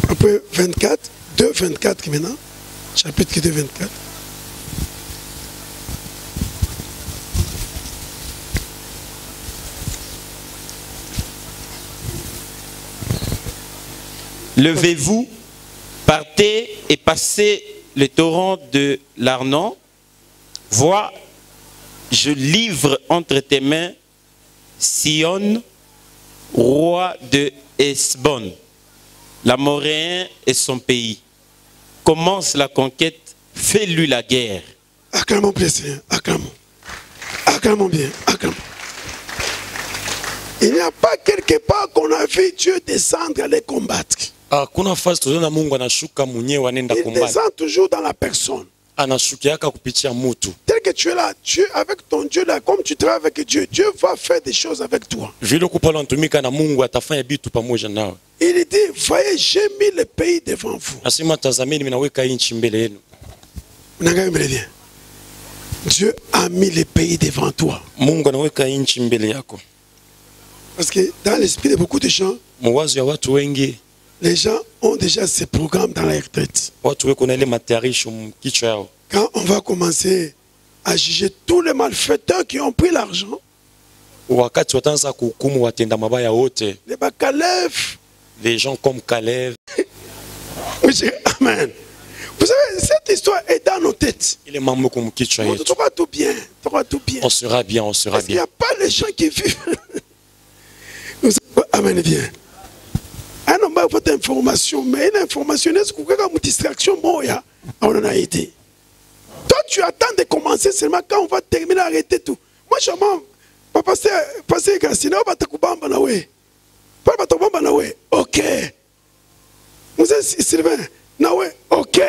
[SPEAKER 1] Après 24, 2, 24 maintenant. Chapitre 2, 24.
[SPEAKER 3] Levez-vous, partez et passez le torrent de l'Arnon. Vois, je livre entre tes mains Sion, roi de Hesbon, l'Amoréen et son pays. Commence la conquête, fais-lui la guerre.
[SPEAKER 1] Acclamons, plaisir, acclamons. Acclamons bien, acclamons. Il n'y a pas quelque part qu'on a vu Dieu descendre à les combattre. Il descend toujours dans la personne. Tel que tu es là, Dieu, avec ton Dieu là, comme tu travailles avec Dieu, Dieu va faire des choses avec toi. Il dit, voyez, j'ai mis le pays devant vous. Dieu a mis le pays devant toi. Parce que dans l'esprit de beaucoup de gens, les gens ont déjà ces programmes dans la retraite. Quand on va commencer à juger tous les malfaiteurs qui ont pris l'argent, les Caleb,
[SPEAKER 2] les gens comme Caleb.
[SPEAKER 1] Amen. Vous savez, cette histoire est dans nos têtes.
[SPEAKER 2] Il est mambo comme kichwa yetu.
[SPEAKER 1] On tout bien, tout bien.
[SPEAKER 2] On sera bien, on sera bien.
[SPEAKER 1] Il n'y a pas les gens qui vivent. Amen, bien. Un homme a votre information, mais une information est-ce qu'il y a une distraction moya, on en a été. Toi, tu attends de commencer seulement quand on va terminer, arrêter tout. Moi, je m'en passer sinon on va te couper na we. Pas te couper na we. OK. Vous êtes Sylvain, na we. OK.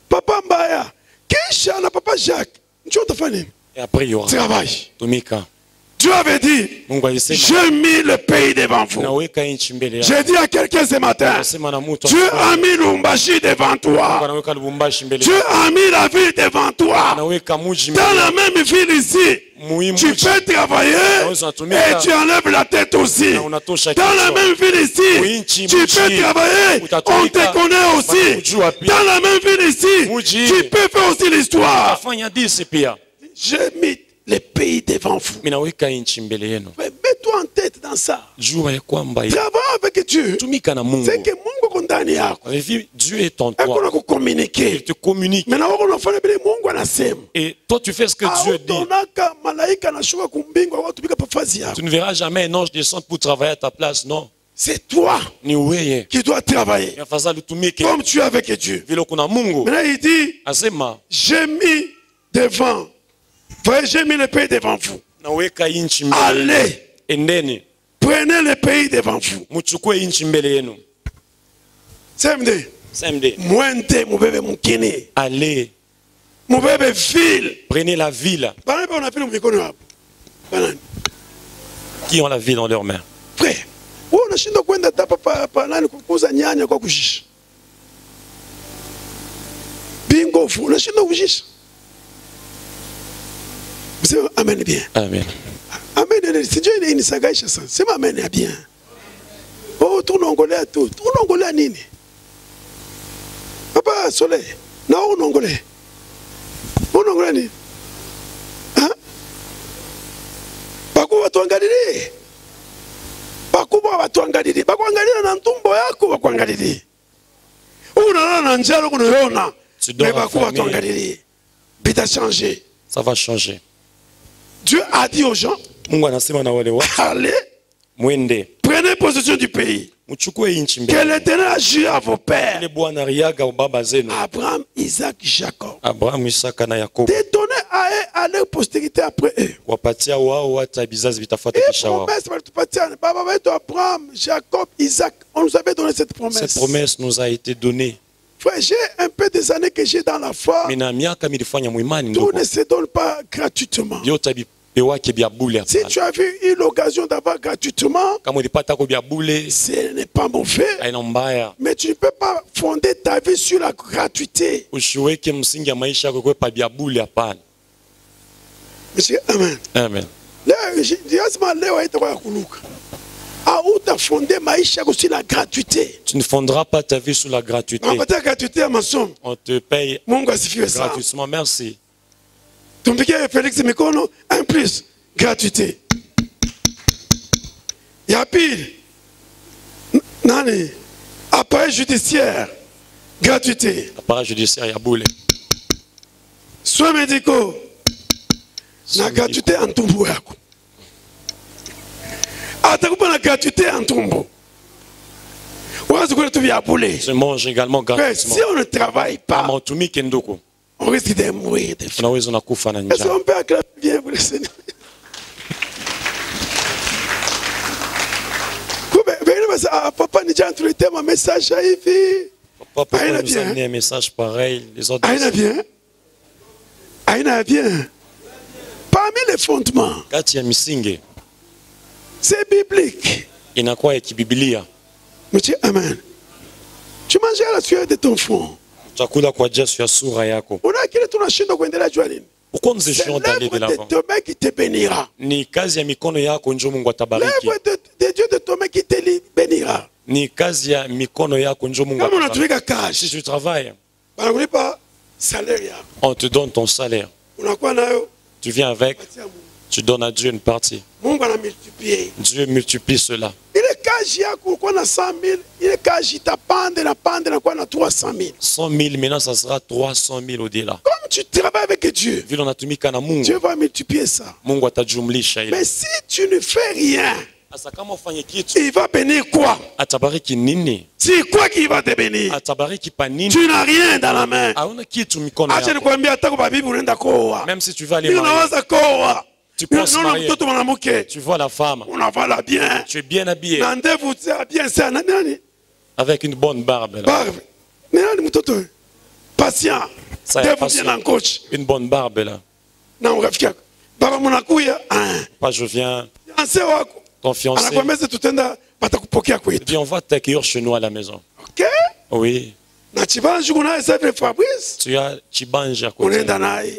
[SPEAKER 1] Papa Mbaya. Kisha na papa Jacques. Tu vas te faire.
[SPEAKER 2] Et après il y aura
[SPEAKER 1] travail.
[SPEAKER 2] Tumika.
[SPEAKER 1] Dieu avait dit, j'ai mis le pays devant vous. J'ai dit à quelqu'un ce matin, Dieu a mis Lumbashi devant toi. Dieu a mis la ville devant toi. Dans la même ville ici, tu peux travailler et tu enlèves la tête aussi. Dans la même ville ici, tu peux travailler, on te connaît aussi. Dans la même ville ici, tu peux faire aussi l'histoire. J'ai mis les pays devant vous. Mets-toi en tête dans ça. Travaille avec Dieu. C'est que Mungu kondani yako.
[SPEAKER 2] Dieu est en toi. Il te communique. Et toi tu fais ce que Dieu dit. Tu ne verras jamais un ange descendre pour travailler à ta place, non.
[SPEAKER 1] C'est toi qui dois travailler. Comme tu es avec Dieu. Maintenant il dit, j'ai mis devant. Voyez, j'ai mis le pays devant vous. Allez. Prenez le pays devant vous. CMD. Mwende mubebe mukini.
[SPEAKER 2] Allez.
[SPEAKER 1] Mubebe ville.
[SPEAKER 2] Prenez la ville. Qui ont la ville dans leurs mains?
[SPEAKER 1] Frère, où on a chindo kwenda tapa nani kukuza nyanya kwa kushisha. Bingo fu, on a chindo kushisha. Amen bien.
[SPEAKER 2] Amen.
[SPEAKER 1] Amen. Si Dieu est inissagaisha ça. C'est amen bien. Oh, tout l'ongolais tout. Tout l'ongolais nini. Papa Soleil. Non, l'ongolais. Oh, l'ongolais nini. Hein? Baku watuangalili. Baku watuangalili. Baku angalili na ntumbo yako wakuangalili. Unalala na njalo kunaona. Mais baku watuangalili. Bita changer.
[SPEAKER 2] Ça va changer.
[SPEAKER 1] Dieu a dit aux gens, allez, prenez possession du pays. Que l'Éternel agisse à vos pères. Abraham, Isaac, Jacob. De donner à leur postérité après eux. Abraham, Jacob, Isaac, on nous avait donné cette promesse.
[SPEAKER 2] Cette promesse nous a été donnée.
[SPEAKER 1] Frère, j'ai un peu des années que j'ai dans la foi. Tout ne se donne pas gratuitement. Si tu as eu l'occasion d'avoir gratuitement, ce n'est pas mauvais. Mais tu ne peux pas fonder ta vie sur la gratuité. Monsieur, amen.
[SPEAKER 2] Amen.
[SPEAKER 1] La gratuité.
[SPEAKER 2] Tu ne fonderas pas ta vie sur la gratuité. On te paye gratuitement. Merci.
[SPEAKER 1] Félix Mikono, un plus, gratuité. Il y a pile. Nani, appareil judiciaire, gratuité.
[SPEAKER 2] Appareil judiciaire, il y a boule.
[SPEAKER 1] Soins médicaux, la gratuité en tombeau. La gratuité en tombeau.
[SPEAKER 2] Je mange également gratuitement.
[SPEAKER 1] Si on ne travaille pas, on risque de mourir. Est-ce qu'on peut acclamer bien pour le Seigneur? Papa nous a introduit un message à Yves.
[SPEAKER 2] Papa nous a amené un message pareil. Les autres
[SPEAKER 1] bien. Bien. Parmi les fondements, c'est biblique. Monsieur, amen. Tu manges à la sueur de ton front.
[SPEAKER 2] Pourquoi nous essayons d'aller de l'avant? Ni kazi ya mikono yako njo Mungu atabariki. Ni kazi ya mikono yako njo Mungu atabariki. Si tu travailles, on te donne ton salaire. Tu viens avec, tu donnes à Dieu une partie. Dieu multiplie cela.
[SPEAKER 1] Il est cash ya quoi na 100 000, il est cash ta pande na quoi na 300 000.
[SPEAKER 2] 100 000 maintenant ça sera 300 000 au-delà.
[SPEAKER 1] Comme tu travailles avec Dieu, Dieu va multiplier ça. Mais si tu ne fais rien, il va bénir quoi? C'est quoi qui va te bénir? Tu n'as rien dans la main.
[SPEAKER 2] Même si tu vas aller marier, tu penses marier, tu vois la femme, tu es bien habillé, avec une bonne barbe.
[SPEAKER 1] Patient.
[SPEAKER 2] Une bonne barbe là. Pas je viens. Ton fiancé. Et puis on va t'accueillir chez nous à la maison.
[SPEAKER 1] Ok.
[SPEAKER 2] Oui. Tu as Chibange à côté.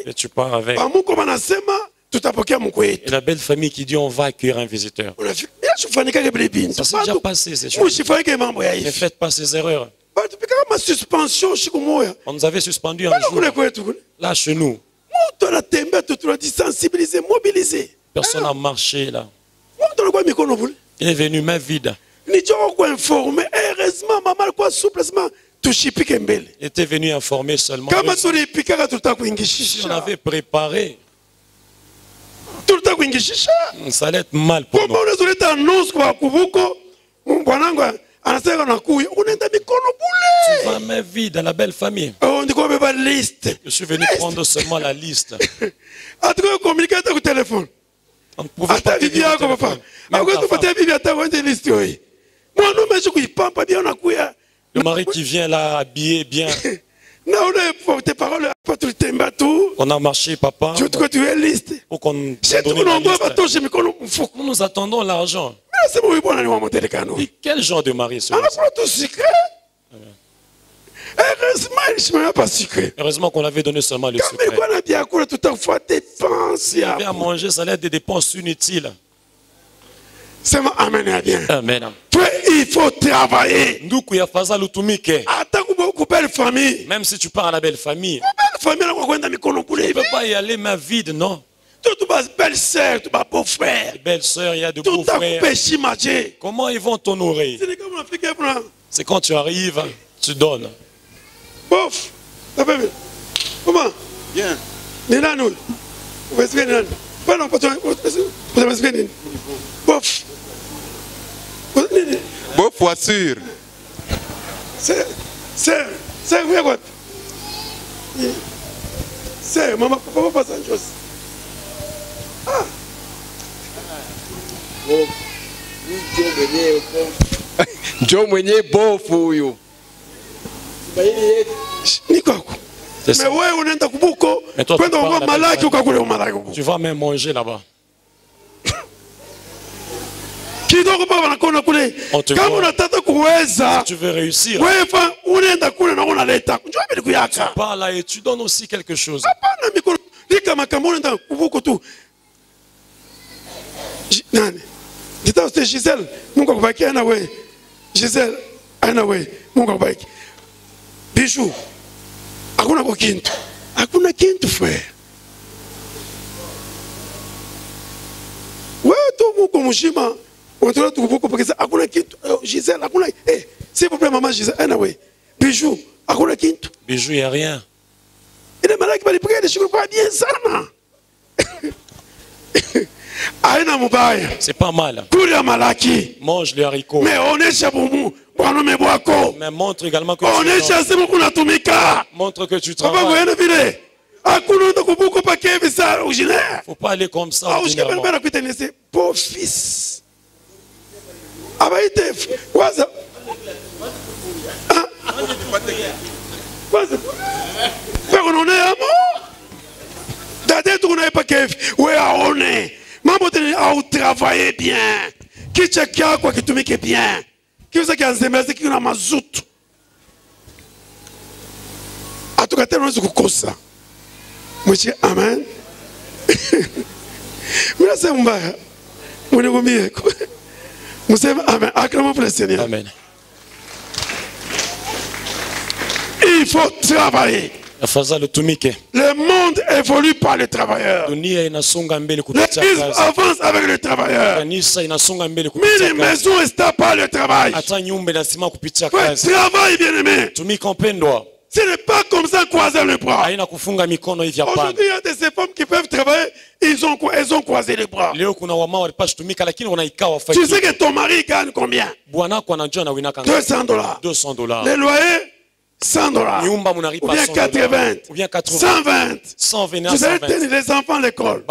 [SPEAKER 2] Et tu pars avec. Et la belle famille qui dit on va accueillir un visiteur. Ça s'est déjà passé ces choses. Ne faites pas ces erreurs. On nous avait suspendu un jour. Là chez nous. Personne n'a marché là. Il est venu main vide. Il était venu informer seulement. Si on avait préparé, ça allait être mal pour nous. Tu vas main vide à la belle famille. Je suis venu prendre seulement la liste. On ne pouvait pas te dire au téléphone. Le mari qui vient là habillé bien. On a marché, papa. Pour qu'on nous donne la liste. Nous attendons l'argent. Et quel genre de mari est celui-ci? Heureusement qu'on avait donné seulement le secret. S'il y avait à manger, ça allait être des dépenses inutiles. Amen.
[SPEAKER 1] Il faut travailler.
[SPEAKER 2] Même si tu pars à la belle famille, tu ne peux pas y aller main vide, non.
[SPEAKER 1] Belle-sœur, beau-frère.
[SPEAKER 2] Belle-sœur, il y a de beaux-frères. Comment ils vont t'honorer? C'est quand tu arrives, tu donnes.
[SPEAKER 1] Bof, comment?
[SPEAKER 4] Bien.
[SPEAKER 1] Bof.
[SPEAKER 4] Bof, voiture.
[SPEAKER 1] C'est vrai quoi? C'est maman, papa passe en chose. Ah.
[SPEAKER 4] Joe mwenye bof huyu.
[SPEAKER 2] Tu vas même manger là-bas. On te voit. Si tu veux réussir, tu pars là et tu donnes aussi quelque chose.
[SPEAKER 1] Gisèle, Gisèle, Bijou, hakuna kintu frère. Ouais, tout muko mushima, on te retrouve beaucoup parce que hakuna kintu. Gisèle, hakuna. S'il vous plaît maman Gisèle, anyway. Bijou, hakuna kintu.
[SPEAKER 2] Bijou, il n'y a rien.
[SPEAKER 1] Il est malade qui va lui prier, je ne crois pas bien ça.
[SPEAKER 2] C'est pas mal. Mange les haricots.
[SPEAKER 1] Mais on est chez vous.
[SPEAKER 2] Mais montre également que montre que tu travailles. Faut pas aller comme ça.
[SPEAKER 1] Beau fils. Travailler bien. Qui check quoi qui tumike bien. Qui vous a qui qui na mazutu. Atukate nous kukosa. Monsieur amen. Merci mbaya. Munigumie. Monsieur amen. Acclamons pour le Seigneur.
[SPEAKER 2] Amen.
[SPEAKER 1] Il faut travailler. Le monde évolue par les travailleurs. L'église avance avec les travailleurs. Mais les maisons stable par le travail. Travail, bien-aimé. Ce n'est pas comme ça croiser les bras. Aujourd'hui, il y a des femmes qui peuvent travailler, elles ont croisé les bras. Tu sais que ton mari gagne combien? $200. Les loyers, $100. Ou bien 80. Ou bien 120. 120. Tu sais tenir les enfants à l'école.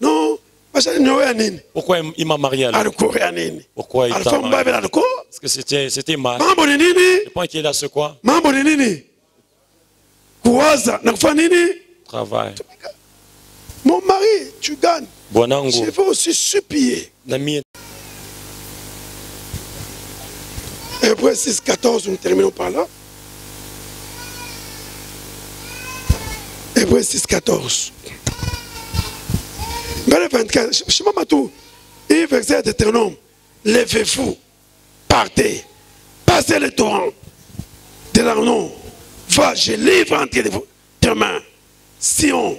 [SPEAKER 1] Non.
[SPEAKER 2] Pourquoi il m'a marié? Pourquoi il t'a marié? Parce que c'était mal. Le point qui est là, c'est quoi? Travail.
[SPEAKER 1] Mon mari, tu gagnes. Je veux aussi supplier. Hébreux 6, 14, nous terminons par là. Hébreux 6, 14. Verset 24. Je m'en tout. Il verset Deutéronome. Levez-vous. Partez. Passez le torrent de l'Arnon. Va, je livre entre tes mains. Sion,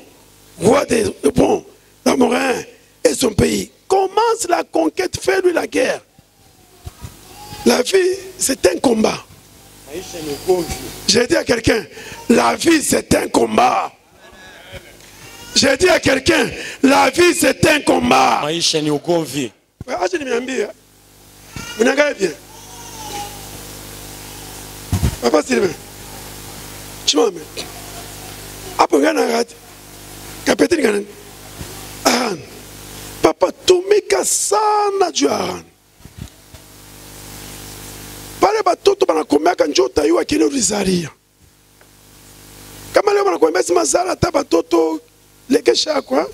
[SPEAKER 1] roi des bons, d'Amorin et son pays. Commence la conquête, fais-lui la guerre. La vie, c'est un combat. J'ai dit à quelqu'un, la vie, c'est un combat. J'ai dit à quelqu'un, la vie, c'est un combat. Vous n'avez bien. Papa Sylvain, tu m'as mis. Après, papa, tumika sana juu Aran. Pale batoto banakomeka njota yu akile ulizalia. Kama leo banakomeka si mazala ta batoto lekesha kwa.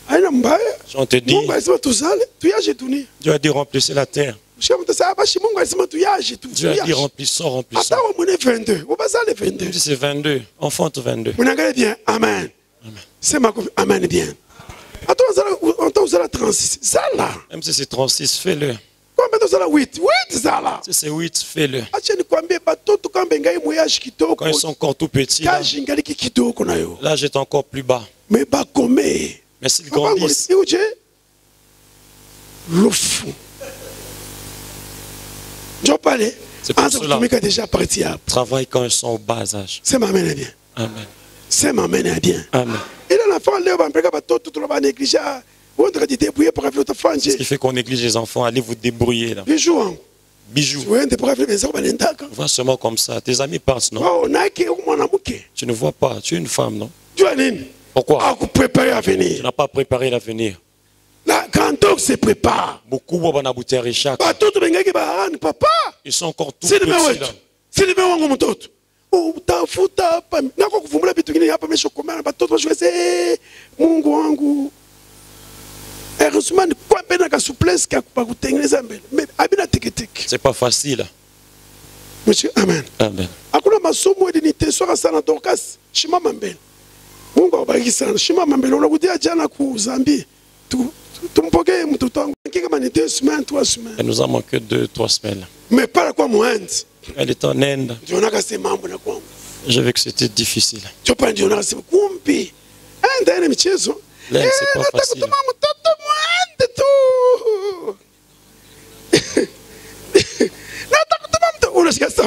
[SPEAKER 1] Aina mbaya.
[SPEAKER 2] On te dit.
[SPEAKER 1] Mungu alisema tuzale, tuyaje dunia.
[SPEAKER 2] Dieu a dit remplissez la terre. Dieu
[SPEAKER 1] a
[SPEAKER 2] dit remplissons. C'est 22. Enfante 22.
[SPEAKER 1] Vous regardez bien. Amen. C'est ma amen bien. Attends, vous allez 36. Ça là.
[SPEAKER 2] Même si c'est 36, fais-le.
[SPEAKER 1] Combien vous allez 8? 8 ça là.
[SPEAKER 2] Si c'est 8, fais-le.
[SPEAKER 1] Quand
[SPEAKER 2] ils sont encore tout petits, là j'étais encore plus bas.
[SPEAKER 1] Mais
[SPEAKER 2] s'ils grandissent, c'est pour cela. Travaille quand ils sont au bas âge.
[SPEAKER 1] C'est ma mère bien.
[SPEAKER 2] Amen.
[SPEAKER 1] C'est ma mère bien.
[SPEAKER 2] Amen.
[SPEAKER 1] Et là, l'enfant,
[SPEAKER 2] ce qui fait qu'on néglige les enfants, allez vous débrouiller là. Bijoux. Vois seulement comme ça. Tes amis passent, non? Tu ne vois pas. Tu es une femme, non? Pourquoi? Tu n'as pas préparé l'avenir.
[SPEAKER 1] Quand on se prépare,
[SPEAKER 2] beaucoup ils sont encore tout petits là.
[SPEAKER 1] Mungu wangu.
[SPEAKER 2] C'est pas facile.
[SPEAKER 1] Monsieur, amen.
[SPEAKER 2] Amen.
[SPEAKER 1] Hakuna masomo edinite soka sana Dorcas. Shimama mbele. Mungu awabariki sana. Shimama mbele. Unakudia jana ku Zambie. Tumpokee mtoto wangu. Kama ni 2 semaines, 3 semaines.
[SPEAKER 2] Elle nous a manqué 2-3 semaines.
[SPEAKER 1] Mais pas quoi moinde.
[SPEAKER 2] Elle est en Inde. Je veux que c'était difficile.
[SPEAKER 1] L'Inde, c'est pas facile.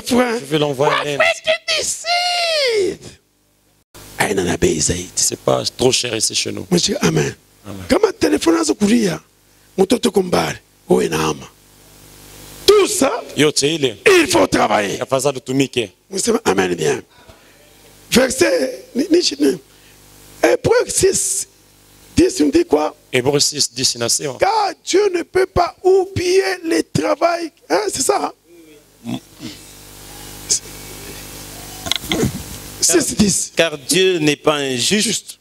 [SPEAKER 2] Je vais l'envoyer à l'Inde. C'est pas trop cher ici chez nous.
[SPEAKER 1] Amen. Tout ça, il faut travailler. Amen bien. Verset Hébreux 6, 10, nous dit quoi?
[SPEAKER 2] Hébreux 6, 10,
[SPEAKER 1] car Dieu ne peut pas oublier le travail. Hein, c'est ça? Hein? 6, 10.
[SPEAKER 3] Car Dieu n'est pas injuste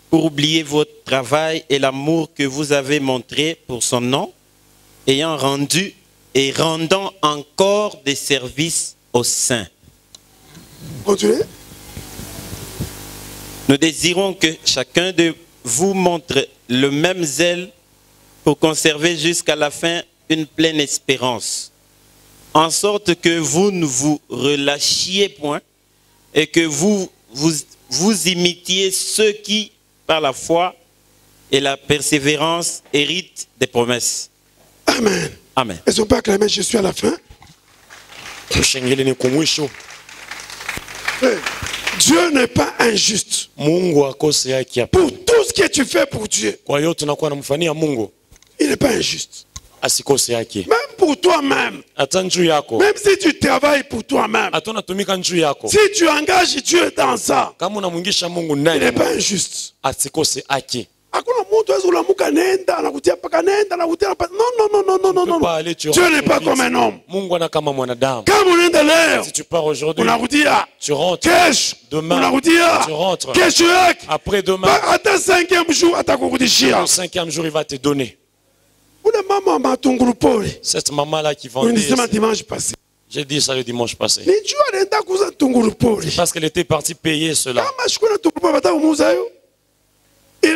[SPEAKER 3] pour oublier votre travail et l'amour que vous avez montré pour son nom, ayant rendu et rendant encore des services aux saints.
[SPEAKER 1] Continuez.
[SPEAKER 3] Nous désirons que chacun de vous montre le même zèle pour conserver jusqu'à la fin une pleine espérance, en sorte que vous ne vous relâchiez point et que vous imitiez ceux qui, par la foi et la persévérance, héritent des promesses.
[SPEAKER 1] Amen.
[SPEAKER 3] Amen.
[SPEAKER 1] Est-ce qu'on peut acclamer je suis à la fin? Dieu n'est pas injuste. Pour tout ce que tu fais pour Dieu, il n'est pas injuste. Même pour toi-même, même si tu travailles pour toi-même, si tu engages Dieu dans ça, il n'est pas injuste. Non. Dieu n'est pas comme un homme. Quand on est de l'air,
[SPEAKER 2] si tu pars aujourd'hui, tu rentres. Demain, tu rentres. Après demain, le 5e jour, il va te donner. Cette maman-là qui vendait, j'ai dit ça le dimanche passé. Parce qu'elle était partie payer cela.
[SPEAKER 1] Il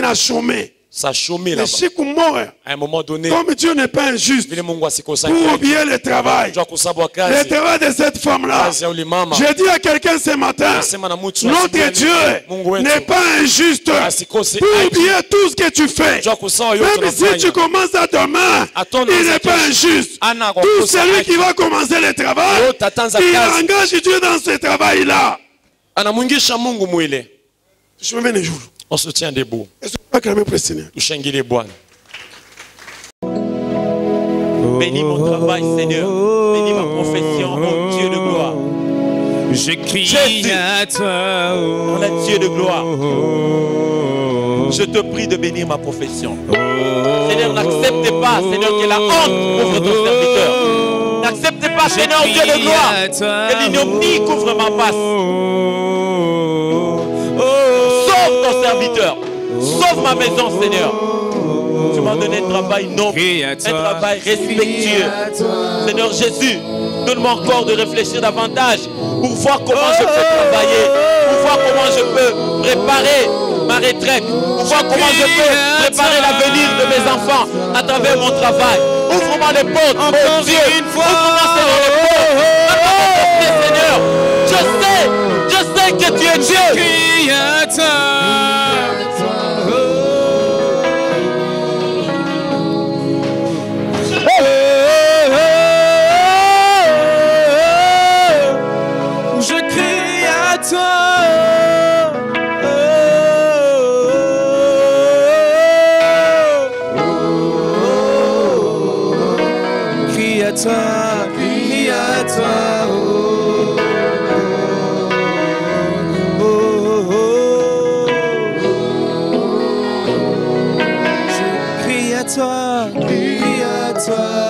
[SPEAKER 1] a chômé.
[SPEAKER 2] Ça a chômé là-bas. À un moment donné,
[SPEAKER 1] comme Dieu n'est pas injuste pour oublier le travail de cette femme-là, je dis à quelqu'un ce matin, notre Dieu n'est pas injuste pour oublier tout ce que tu fais. Même si tu commences à demain, il n'est pas injuste. Tout celui qui va commencer le travail, il engage Dieu dans ce travail-là. Je me mets les jours.
[SPEAKER 2] On se tient debout.
[SPEAKER 3] Bénis mon travail, Seigneur. Bénis ma profession, mon Dieu de gloire.
[SPEAKER 5] Je crie à toi,
[SPEAKER 3] mon Dieu de gloire. Je te prie de bénir ma profession. Seigneur, n'acceptez pas, Seigneur, que la honte couvre ton serviteur. N'acceptez pas, Seigneur, Dieu de gloire, que l'ignominie couvre ma face. Sauve ton serviteur. Sauve ma maison, Seigneur. Tu m'as donné un travail noble, un travail respectueux. Seigneur Jésus, donne-moi encore de réfléchir davantage pour voir comment je peux travailler, pour voir comment je peux préparer ma retraite, pour voir comment je peux préparer l'avenir de mes enfants à travers mon travail. Ouvre-moi les portes, oh Dieu. Ouvre-moi, Seigneur, les portes. Seigneur, je sais que tu es Dieu.
[SPEAKER 5] crie à toi.